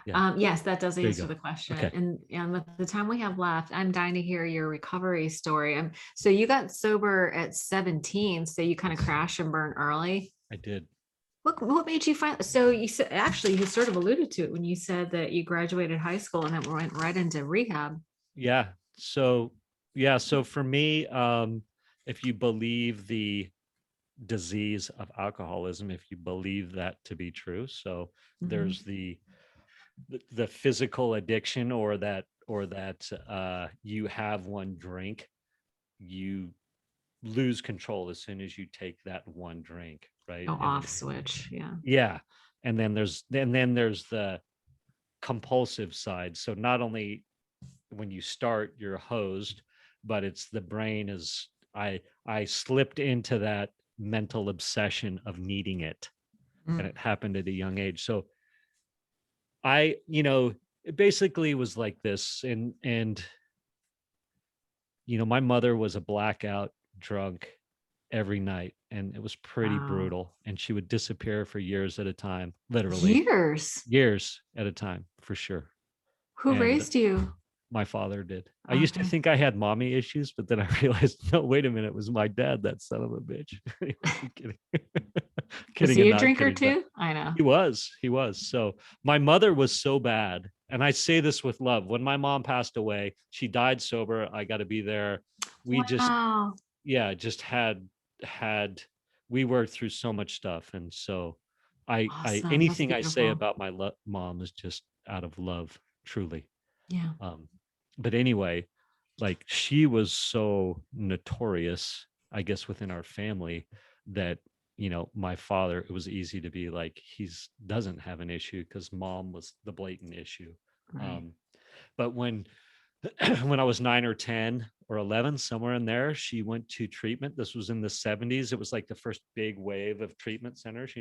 yeah, Yes, that does there you answer go. the question. Okay, And with the time we have left, I'm dying to hear your recovery story. So you got sober at 17, so you kind of crash and burn early. I did. What made you find so you said actually you sort of alluded to it when you said that you graduated high school and then went right into rehab. Yeah. So so for me, if you believe the disease of alcoholism, if you believe that to be true, so Mhm. there's the physical addiction, or that you have one drink, you lose control as soon as you take that one drink, right? Oh, And off switch. Yeah. yeah, and then there's the compulsive side. So not only when you start you're hosed, but it's the brain is I slipped into that mental obsession of needing it, and Mm. it happened at a young age. So it basically was like this. And my mother was a blackout drunk every night, and it was pretty Wow. brutal, and she would disappear for years at a time, literally Years. years at a time, for sure. Who And raised you? my father did. I used to Okay. think I had mommy issues, but then I realized, no, wait a minute, it was my dad, that son of a bitch. Anyway, I'm kidding. Was Kidding he and a not drinker kidding, but too? I know. he was. So my mother was so bad, and I say this with love. When my mom passed away, she died sober. I got to be there. We just, Wow. yeah, just had we worked through so much stuff, and so I Awesome. That's anything I say beautiful. about my mom is just out of love, truly. Yeah. um but anyway, like she was so notorious, I guess, within our family, that my father, it was easy to be like, he's doesn't have an issue, because mom was the blatant issue. Right. um but when when I was 9 or 10 or 11, somewhere in there, she went to treatment. This was in the 70s. It was like the first big wave of treatment centers.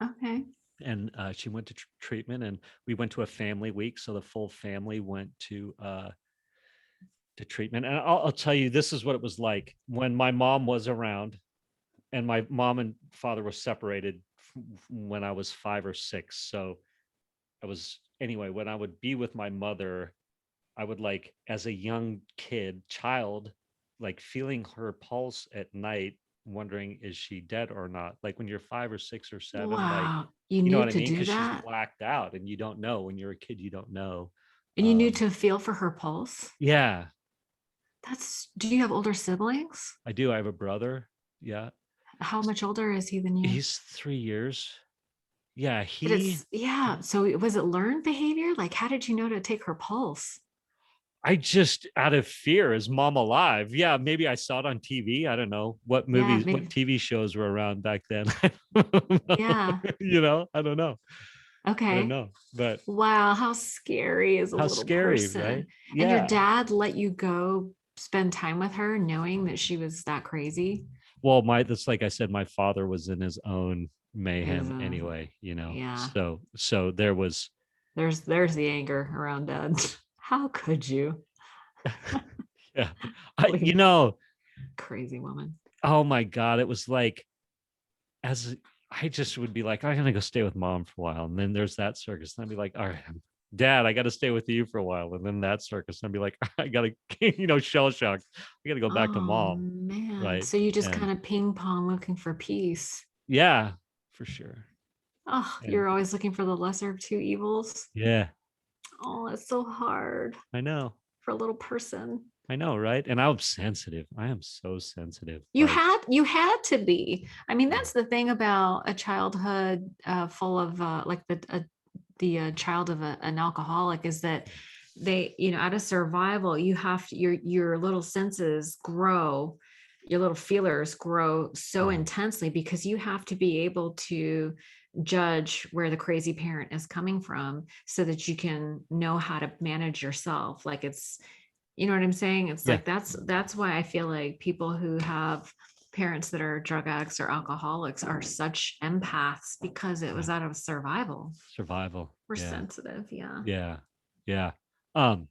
Okay. And she went to treatment, and we went to a family week. So the full family went to to treatment. And I'll tell you, this is what it was like when my mom was around, and my mom and father were separated when I was 5 or 6. So I was, anyway, when I would be with my mother, I would, like, as a young child, like, feeling her pulse at night, wondering, is she dead or not? Like, when you're 5 or 6 or 7, like, Wow. You you know knew what I to mean? do Because she's that? blacked out, and you don't know. When you're a kid, you don't know. And you knew to feel for her pulse? Yeah, Do you have older siblings? I do. I have a brother. Yeah, How much older is he than you? he's 3 years. Yeah, But yeah. So was it learned behavior? Like, how did you know to take her pulse? I just, out of fear, is mom alive? Yeah, maybe I saw it on TV. I don't know what Yeah, movies, what maybe. TV shows were around back then. Yeah. I don't know. I don't Okay. know. But Wow. How scary is a how little scary, right? person? And your Yeah. dad let you go spend time with her knowing that she was that crazy? Well, that's, like I said, my father was in his own Is mayhem anyway, yeah. So there was, There's the anger around dad. How could you? yeah. Leave this I, crazy woman. oh my God, it was like, as I just would be like, I'm gonna go stay with mom for a while, and then there's that circus, and I'd be like, all right, dad, I got to stay with you for a while, and then that circus, and I'd be like, I gotta, shell shocked, I gotta go back to Oh mom, man. right? So you just And kind of ping pong looking for peace. yeah, for sure. Oh, And you're always looking for the lesser of two evils. yeah, Oh, it's so hard I know, for a little person. right? And I'm sensitive. I am so sensitive. You Like, had to be. I mean, yeah, that's the thing about a childhood full of like the child of an alcoholic is that they, out of survival, you have to, your little senses grow, your little feelers grow so intensely because you have to be able to judge where the crazy parent is coming from so that you can know how to manage yourself. Like it's, you know what I'm saying? It's yeah, like that's why I feel like people who have parents that are drug addicts or alcoholics are such empaths because it was yeah. out of survival. Survival. We're Yeah, sensitive, yeah. yeah, yeah. Um,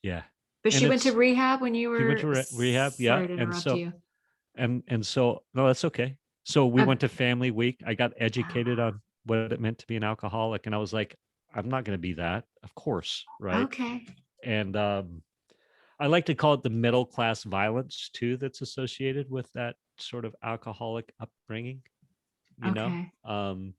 yeah. But And she went to it's rehab when you she went to were, rehab. Yeah, sorry to and interrupt so you. no, that's okay. So we Uh, went to family week. I got educated wow. on what it meant to be an alcoholic, and I was like, I'm not going to be that, of course, right? Okay. And I like to call it the middle class violence too, that's associated with that sort of alcoholic upbringing. You know, Okay. um,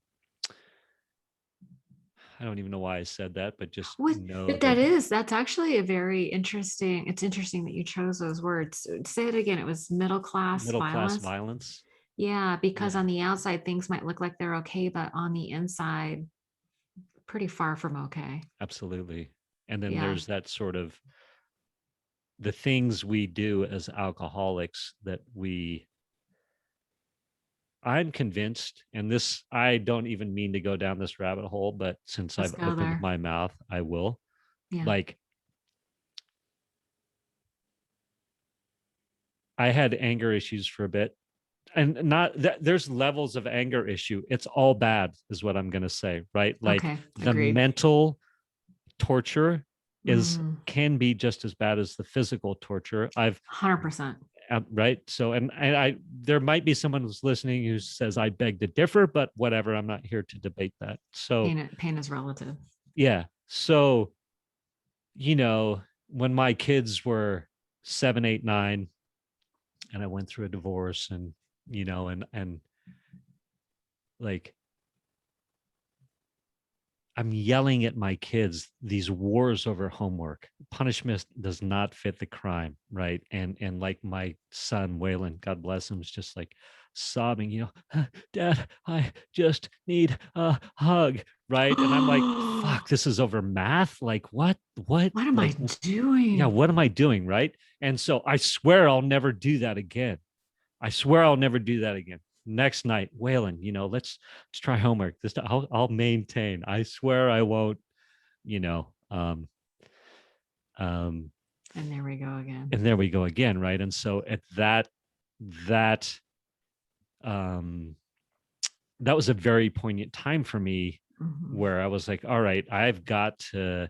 I don't even know why I said that, but just What, know but that that's actually a very interesting, it's interesting that you chose those words. Say it again. It was middle class middle class violence. violence. Yeah, because Yeah, on the outside things might look like they're okay, but on the inside, pretty far from okay. absolutely. And then Yeah. there's that sort of the things we do as alcoholics that I'm convinced, and this, I don't even mean to go down this rabbit hole, but since Let's I've go opened there. my mouth, I will. Yeah. Like, I had anger issues for a bit, and not that there's levels of anger issue. It's all bad, is what I'm going to say, right? Like, Okay. the Agreed. mental torture is Mm, can be just as bad as the physical torture. 100%. Right. So, and I, there might be someone who's listening who says I beg to differ, but whatever. I'm not here to debate that. So, Pain is relative. yeah. So, when my kids were 7, 8, 9, and I went through a divorce, and, and like, I'm yelling at my kids these wars over homework. Punishment does not fit the crime, right? And like my son Waylon, God bless him, is just like sobbing, Dad, I just need a hug, right? And I'm like, fuck, this is over math. Like, what? What am I Like, yeah, doing? what am I doing, right? And so I swear I'll never do that again. I swear I'll never do that again. Next night, Waylon, let's try homework. This I'll maintain. I swear I won't. You know. Um, And there we go again. and there we go again, right? And so at that um, that was a very poignant time for me, Mhm. where I was like, all right, I've got to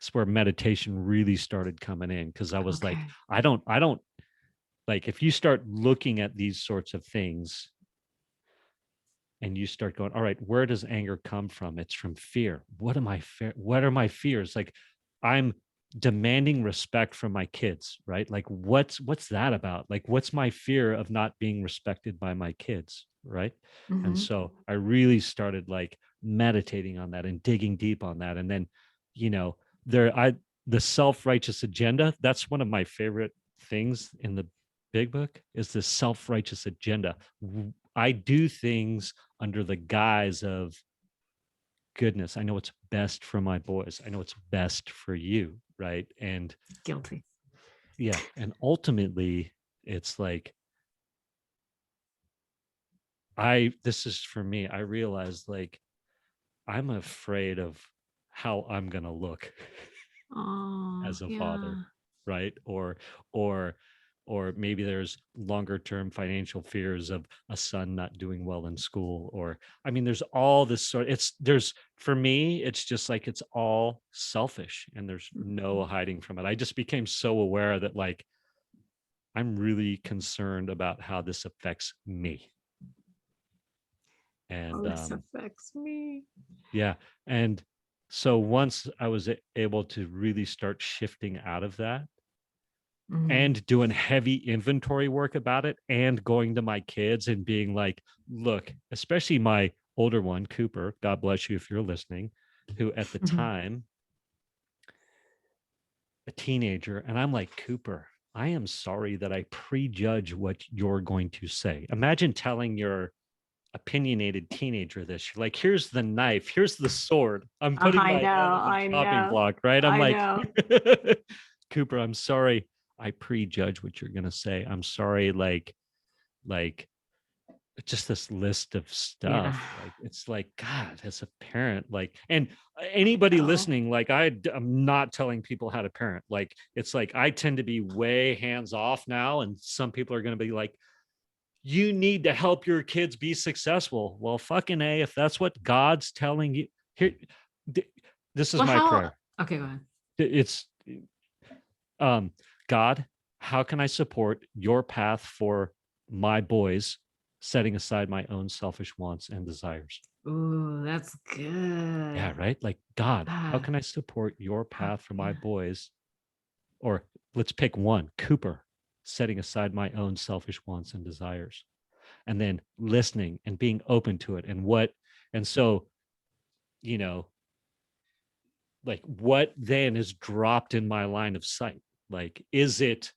it's where meditation really started coming in, because I was like, Okay. I don't like, if you start looking at these sorts of things and you start going, all right, where does anger come from? It's from fear. What are my fears? Like, I'm demanding respect from my kids, right? Like, what's that about? Like, what's my fear of not being respected by my kids, right? And Mhm. so I really started like meditating on that and digging deep on that. And then, you know, the self-righteous agenda, that's one of my favorite things in the big book, is the self-righteous agenda. I do things under the guise of goodness. I know what's best for my boys. I know what's best for you, right? And Guilty. yeah, and ultimately it's like, this is for me, I realized like I'm afraid of how I'm going to look Oh, as a father, yeah. right? Or or maybe there's longer term financial fears of a son not doing well in school. Or I mean, there's all this sort, there's, for me it's just like it's all selfish and there's no hiding from it. I just became so aware that like I'm really concerned about how this affects me. Oh, And this affects me. yeah, and so once I was able to really start shifting out of that Mhm. and doing heavy inventory work about it, and going to my kids and being like, look, especially my older one, Cooper, God bless you if you're listening, who at the time, a teenager, and I'm like, Cooper, I am sorry that I prejudge what you're going to say. Imagine telling your opinionated teenager this. You're like, here's the knife, here's the sword. I'm putting I my know, hand on the I chopping know, block, right? I'm I like, know. Cooper, I'm sorry. I prejudge what you're gonna say. I'm sorry, like just this list of Yeah, stuff. Like, it's like, God, as a parent, like, and I anybody know. listening, like, I'm not telling people how to parent. Like, it's like I tend to be way hands off now, and some people are gonna be like, you need to help your kids be successful. Well, fucking A, if that's what God's telling you, here, this is Well, my how? prayer. Okay, go ahead. It's, um, God, how can I support your path for my boys, setting aside my own selfish wants and desires? Ooh, that's Yeah, good. right. Like, God, how Ah, can I support your how- path for my yeah. boys? Or let's pick one, Cooper, setting aside my own selfish wants and desires, and then listening and being open to it. And so, you know, like, what then is dropped in my line of sight? Like, is it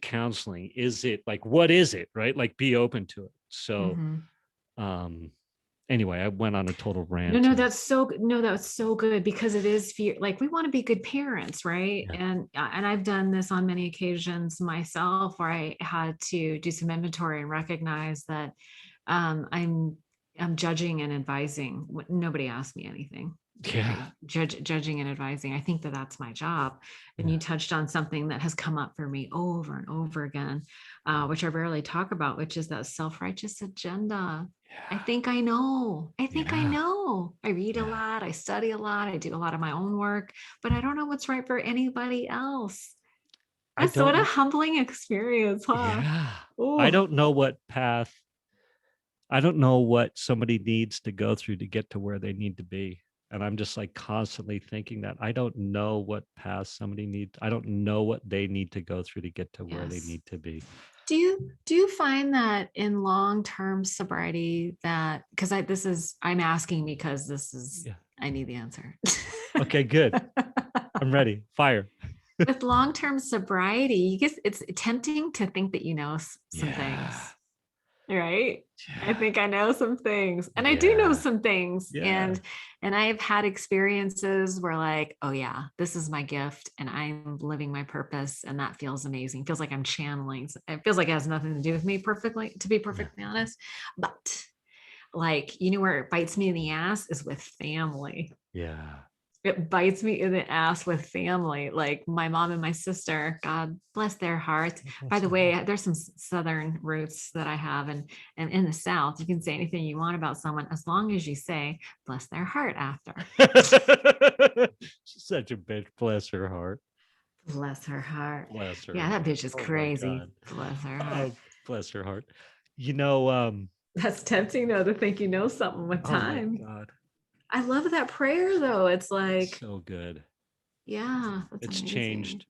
counseling? Is it like, what is it? Right? Like, be open to it. So Mhm. um anyway, I went on a total No, rant. no, And that's so good. No, that's so good because it is fear. Like we want to be good parents, right? yeah, And I've done this on many occasions myself, where I had to do some inventory and recognize that um, I'm I'm judging and advising. Nobody asked me anything, yeah, right? Judging and advising. I think that that's my job. And yeah, you touched on something that has come up for me over and over again, which I rarely talk about, which is that self-righteous agenda. I yeah, think I know. I think I yeah, know. I read a yeah. lot. I study a lot. I do a lot of my own work, but I don't know what's right for anybody else. I That's what don't a know. humbling experience, huh? Yeah. I Oh, don't know what path, I don't know what somebody needs to go through to get to where they need to be. And I'm just like constantly thinking that I don't know what path somebody needs. I don't know what they need to go through to get to where they yes. need to be. Do you find that in long-term sobriety that because I'm asking because this is Yeah. I need the answer. Okay, good. I'm ready. Fire. With long-term sobriety, you guess it's tempting to think that you know some Yeah. things. Right? I Yeah. think I know some things, and I do know Yeah. some things, Yeah. and I've had experiences where like, oh yeah, this is my gift and I'm living my purpose and that feels amazing. Feels like I'm channeling. It feels like it has nothing to do with me perfectly, to be Yeah. perfectly honest. But like, where it bites me in the ass is with family. Yeah. it bites me in the ass with family, like my mom and my sister, God bless their hearts. By the way, there's some Southern roots that I have, and in the South, you can say anything you want about someone as long as you say bless their heart after. She's such a bitch. Bless her heart. Bless her heart. Bless her Yeah, that heart. bitch is Oh my crazy. God. Bless her heart. Bless her heart. You know, That's tempting though to think you know something with oh my time. God. I love that prayer though. It's It's like, so good. yeah, that's It's amazing. changed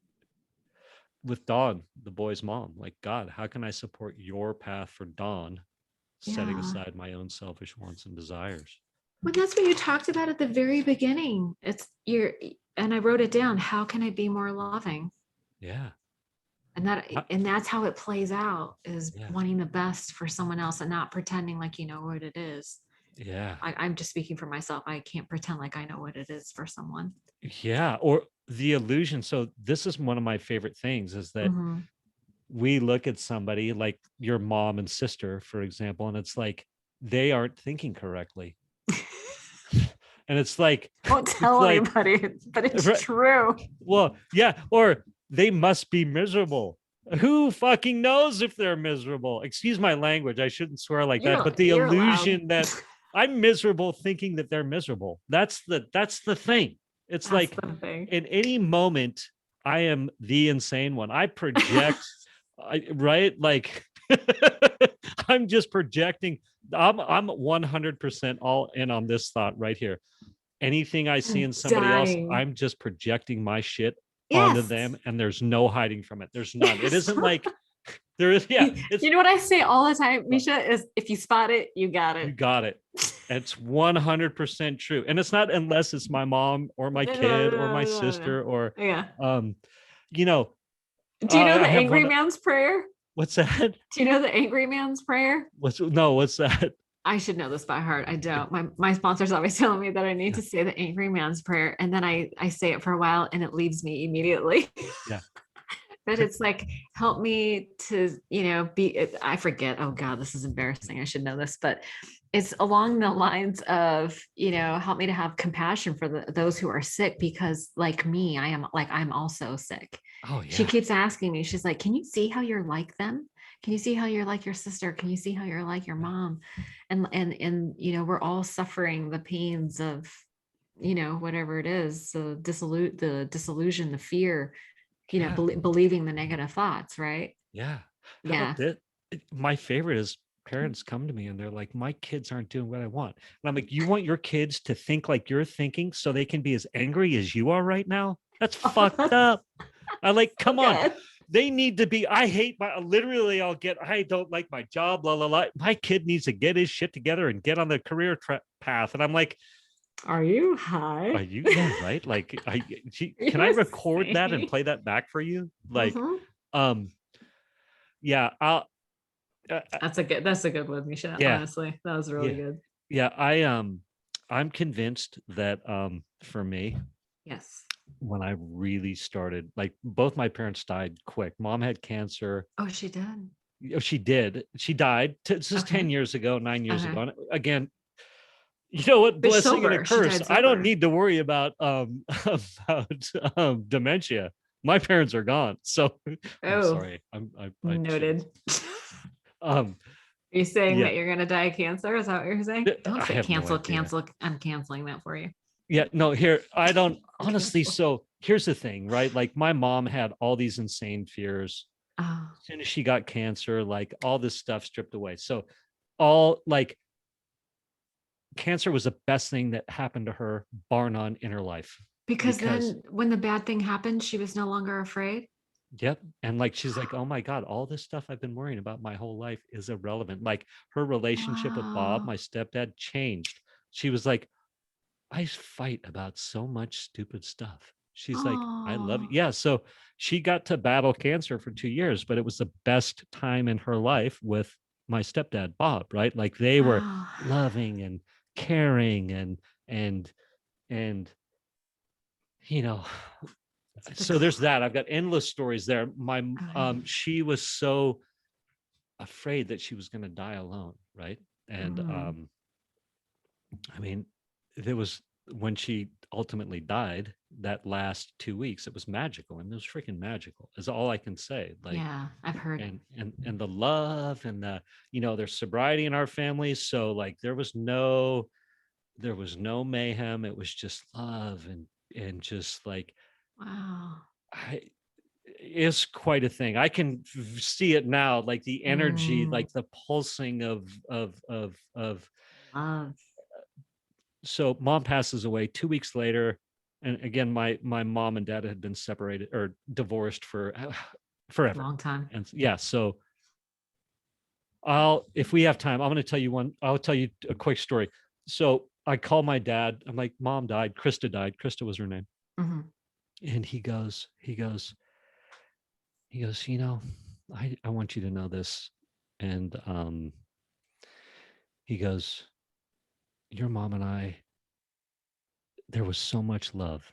with Dawn, the boy's mom. Like, God, how can I support your path for Dawn, setting Yeah. aside my own selfish wants and desires? Well, that's what you talked about at the very beginning. It's you're, and I wrote it down. How can I be more loving? Yeah. And that's how it plays out, is Yeah. wanting the best for someone else and not pretending like you know what it is. Yeah. I'm just speaking for myself. I can't pretend like I know what it is for someone. Yeah. Or the illusion. So this is one of my favorite things is that Mhm. we look at somebody like your mom and sister, for example, and it's like they aren't thinking correctly. And it's like, Won't it's tell like, anybody, but it's right, true. well, yeah, or they must be miserable. Who fucking knows if they're miserable? Excuse my language. I shouldn't swear like that, but the You're allowed. illusion that I'm miserable thinking that they're miserable. That's the thing. It's That's like the thing. in any moment, I am the insane one. I project, right? Like I'm just projecting. I'm 100% all in on this thought right here. Anything I see I'm in somebody else, dying. I'm just projecting my shit onto Yes. them, and there's no hiding from it. There's none. It Yes. isn't like there is. Yeah, it's You know what I say all the time, what Misha, is if you spot it, you got you it. got it. It's 100% true, and it's not unless it's my mom or my kid or my sister or, Yeah. um, you know, Do you know I the have angry one. man's prayer? What's that? Do you know the angry man's prayer? What's no? What's that? I should know this by heart. I don't. My sponsor's always telling me that I need Yeah, to say the angry man's prayer. And then I say it for a while and it leaves me immediately. yeah, But it's like, help me to, be, I forget. Oh God, this is embarrassing. I should know this, but it's along the lines of, help me to have compassion for those who are sick, because like me, I'm also sick. oh She yeah, keeps asking me, she's like, can you see how you're like them? Can you see how you're like your sister? Can you see how you're like your yeah, mom? And we're all suffering the pains of, whatever it is, the disillusion, the fear, yeah. believing the negative thoughts, right? Yeah. How about Yeah. this? My favorite is parents come to me and they're like, my kids aren't doing what I want. And I'm like, you want your kids to think like you're thinking so they can be as angry as you are right now? That's Oh, fucked that's up. I like, so come on. good. They need to be, I hate my, literally, I don't like my job, la, la, la. My kid needs to get his shit together and get on the career path. And I'm like, Are you are high? you, yeah, right? Like, can I You're record that and insane. play that back for you? Like, Mhm. um, yeah, That's a good one, Misha. yeah, Honestly, that was really yeah. good. Yeah, I'm convinced that for me, Yes. when I really started, like both my parents died quick. Mom had cancer. Oh, she did. She did. She died. This is Okay. 10 years ago, 9 years Okay. ago. And again, you know what? But Blessing and a sober. She curse. died I don't sober. need to worry about about dementia. My parents are gone. So I'm Oh, sorry. I shouldn't. noted. Um Are you saying yeah. that you're going to die of cancer? Is that what you're saying? Don't I say have no cancel, idea. cancel. I'm canceling that for you. Yeah, no, here, I don't honestly. Cancel. So here's the thing, right? Like my mom had all these insane fears. Oh, As soon as she got cancer, like all this stuff stripped away. So all like cancer was the best thing that happened to her, bar none, in her life. because Because then when the bad thing happened, she was no longer afraid. yep. And like she's like, oh my God, all this stuff I've been worrying about my whole life is irrelevant. Like her relationship with Bob, Wow. my stepdad, changed. She was like, I fight about so much stupid stuff. She's like, I love you. Oh. Yeah. So she got to battle cancer for 2 years, but it was the best time in her life with my stepdad, Bob, right? Like they were Oh. loving and caring and and you know, The so there's that. I've got endless stories there. My okay. she was so afraid that she was going to die alone, right? And Mm. I mean, there was when she ultimately died, that last 2 weeks, it was magical. I mean, it was freaking magical, is all I can say. Like, Yeah, I've heard. and the love and the, there's sobriety in our family. So like there was no mayhem. It was just love and just like, Wow. I is quite a thing. I can see it now, like the energy, Mm, like the pulsing of. love. So mom passes away 2 weeks later, and again, my mom and dad had been separated or divorced for forever, Long time. and yeah, so if we have time, I'm going to tell you one. I'll tell you a quick story. So I call my dad. I'm like, Mom died. Krista died. Krista was her name, Hmm. and he goes, I want you to know this. And he goes, your mom and I, there was so much love,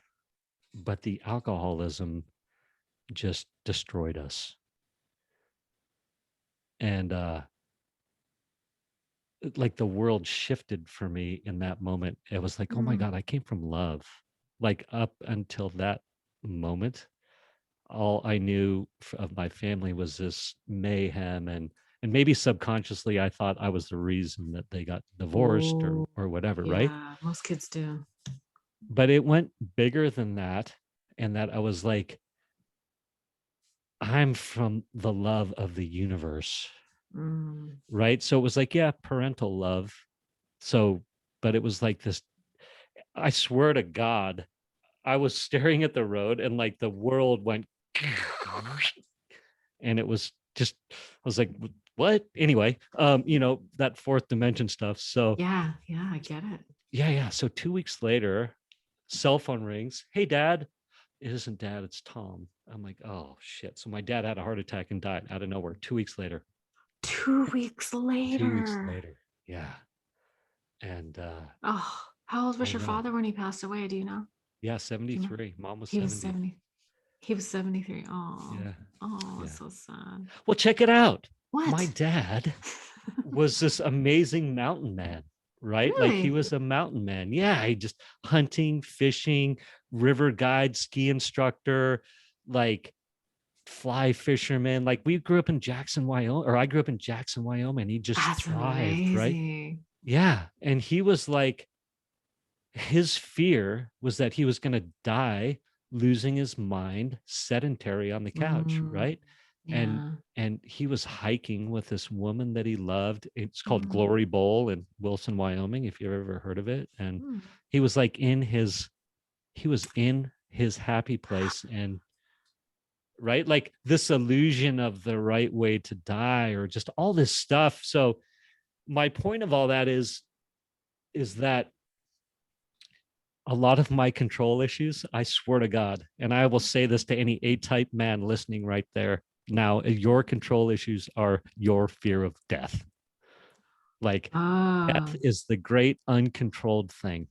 but the alcoholism just destroyed us. And like the world shifted for me in that moment. It was like, oh my God, I came from love. Like up until that moment, all I knew of my family was this mayhem, and maybe subconsciously I thought I was the reason that they got divorced Oh, or whatever, right? yeah. Most kids do. But it went bigger than that, and that I was like, I'm from the love of the universe, Mm. right? So it was like, yeah, parental love. So, but it was like this, I swear to God, I was staring at the road and like the world went and it was just, I was like, what? Anyway, that fourth dimension stuff. So Yeah, yeah, I get it. yeah. So 2 weeks later, cell phone rings. Hey, Dad. It isn't Dad, it's Tom. I'm like, oh shit. So my dad had a heart attack and died out of nowhere 2 weeks later. 2 weeks 2 weeks later. later. Yeah. And Oh, how old was I your know. father when he passed away? Do you know? Yeah, Do you remember? 73. Mom was He was 70. 70. He was 73. Oh, Yeah. oh, Yeah. so sad. Well, check it out. My What? dad was this amazing mountain man, right? Like he Really? was a mountain man. Yeah, he just hunting, fishing, river guide, ski instructor, like fly fisherman. Like we grew up in Jackson, Wyoming, or I grew up in Jackson, Wyoming. He just That's thrived, right? amazing. Yeah. And he was like, his fear was that he was going to die losing his mind sedentary on the couch, Mm, right? and yeah. and he was hiking with this woman that he loved. It's called Mm, Glory Bowl in Wilson, Wyoming, if you've ever heard of it. And mm. he was like he was in his happy place, and right, like this illusion of the right way to die or just all this stuff. So my point of all that is that a lot of my control issues, I swear to God, and I will say this to any A-type man listening right there now, your control issues are your fear of death. Like death Oh, is the great uncontrolled thing.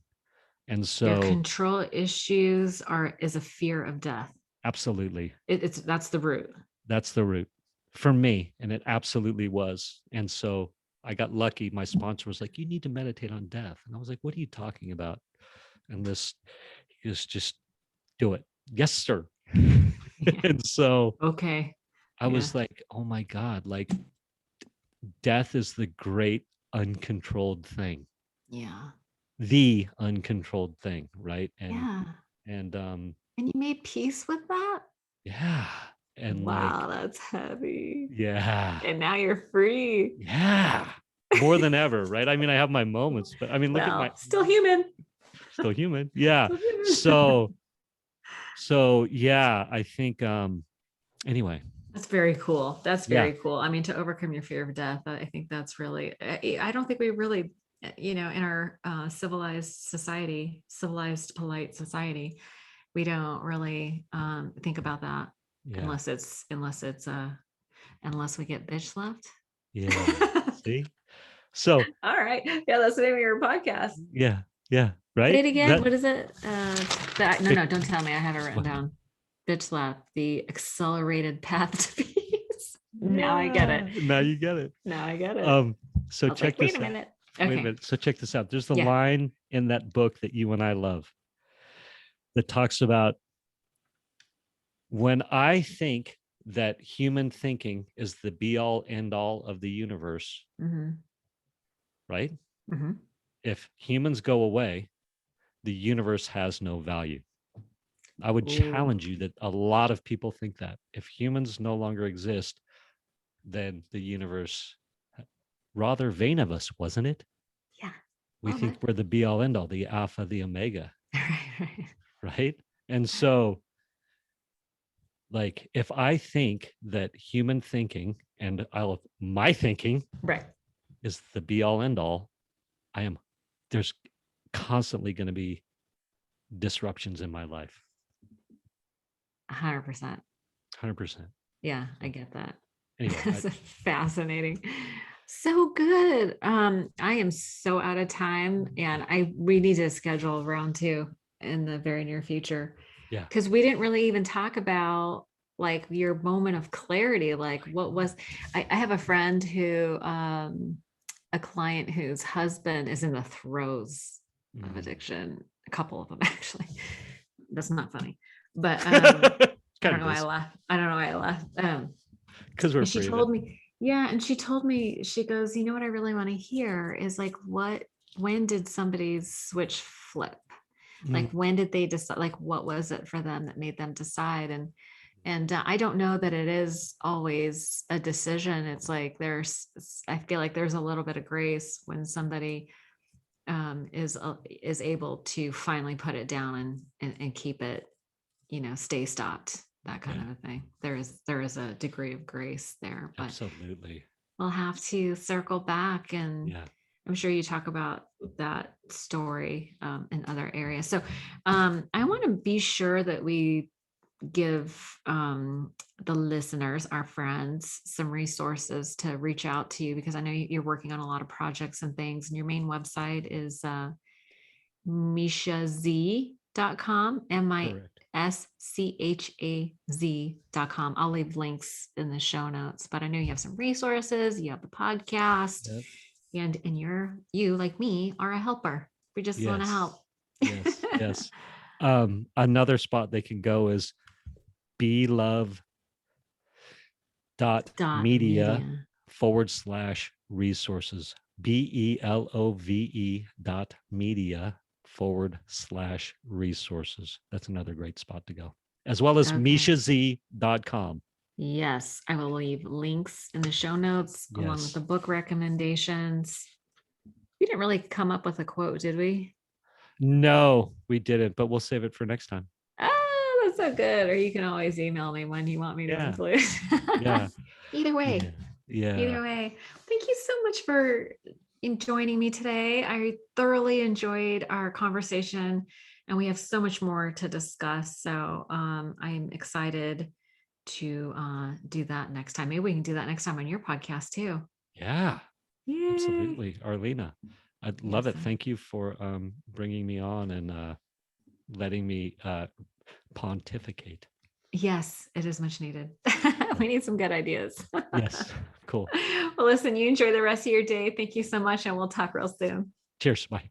And your so control issues is a fear of death. absolutely, That's the root. that's the root for me. And it absolutely was. And so I got lucky. My sponsor was like, you need to meditate on death. And I was like, what are you talking about? And this is just do it. Yes, sir. Yeah. And so Okay. I Yeah. was like, oh my God, like death is the great uncontrolled thing, Yeah. the uncontrolled thing, right? Yeah. And And you made peace with that? yeah. And like, Wow, that's heavy. yeah, And now you're free. yeah. More than ever, right? I mean, I have my moments, but I mean, look at my Well, still human. still human. Yeah. Still human. So yeah, I think anyway, That's very cool. That's yeah. very cool. I mean, to overcome your fear of death, I think that's really, I don't think we really, in our civilized society, civilized, polite society, we don't really think about that Yeah. unless we get bitch slapped. Yeah. See? So All right. Yeah, that's the name of your podcast. yeah, yeah, Say right? it again. That What is it? No, don't tell me. I have it written what? down. Bitch slap, the accelerated path to peace. Now I get Yeah, it. now you get it. Now I get it. Um, so I was like, check wait this a out. minute. Wait a Okay. minute. So check this out. There's the Yeah. line in that book that you and I love that talks about when I think that human thinking is the be all end all of the universe, Mm-hmm. right? Mm-hmm. If humans go away, the universe has no value. I would Ooh. challenge you that a lot of people think that if humans no longer exist, then the universe, rather vain of us, wasn't it? Yeah. We Well, think that. we're the be all end all, the alpha, the omega, Right. right? And so, like, if I think that human thinking and my thinking Right. is the be all end all, there's constantly going to be disruptions in my life. 100%. 100%. Yeah, I get that. Anyway, That's fascinating. So good. I am so out of time, and we need to schedule round two in the very near future. Yeah. Because we didn't really even talk about like your moment of clarity. Like what was I have a friend who a client whose husband is in the throes of addiction, a couple of them actually. That's not funny. But I don't know why I laughed. I don't know why I laughed. Because we're And she afraid of told it. me, yeah, and she told me, she goes, you know what I really want to hear is like when did somebody's switch flip? Like when did they decide, like what was it for them that made them decide? And I don't know that it is always a decision. It's like I feel like there's a little bit of grace when somebody is able to finally put it down and keep it, stay stopped, that kind of a thing. There is a degree of grace there, but Absolutely. we'll have to circle back, and Yeah. I'm sure you talk about that story in other areas. So I want to be sure that we give the listeners, our friends, some resources to reach out to you, because I know you're working on a lot of projects and things, and your main website is MischaZ.com, Correct. MISCHAZ.com. I'll leave links in the show notes, but I know you have some resources, you have the podcast, Yep. and you like me are a helper. We just want to help. Yes. Yes. Another spot they can go is belove.media/resources. BELOVE.media/resources. That's another great spot to go, as well as MischaZ.com. Yes, I will leave links in the show notes along with the book recommendations. We didn't really come up with a quote, did we? No, we didn't, but we'll save it for next time. Oh, that's so good. Or you can always email me when you want me to include. Yeah. Either way. Yeah. Either way. Thank you so much for joining me today. I thoroughly enjoyed our conversation, and we have so much more to discuss. So I'm excited to do that next time. Maybe we can do that next time on your podcast too. Yeah. Yay. Absolutely. Arlena, I'd love it. Thank you for bringing me on and letting me pontificate. Yes, it is much needed. We need some good ideas. Yes. Cool. Well, listen, you enjoy the rest of your day. Thank you so much, and we'll talk real soon. Cheers. Bye.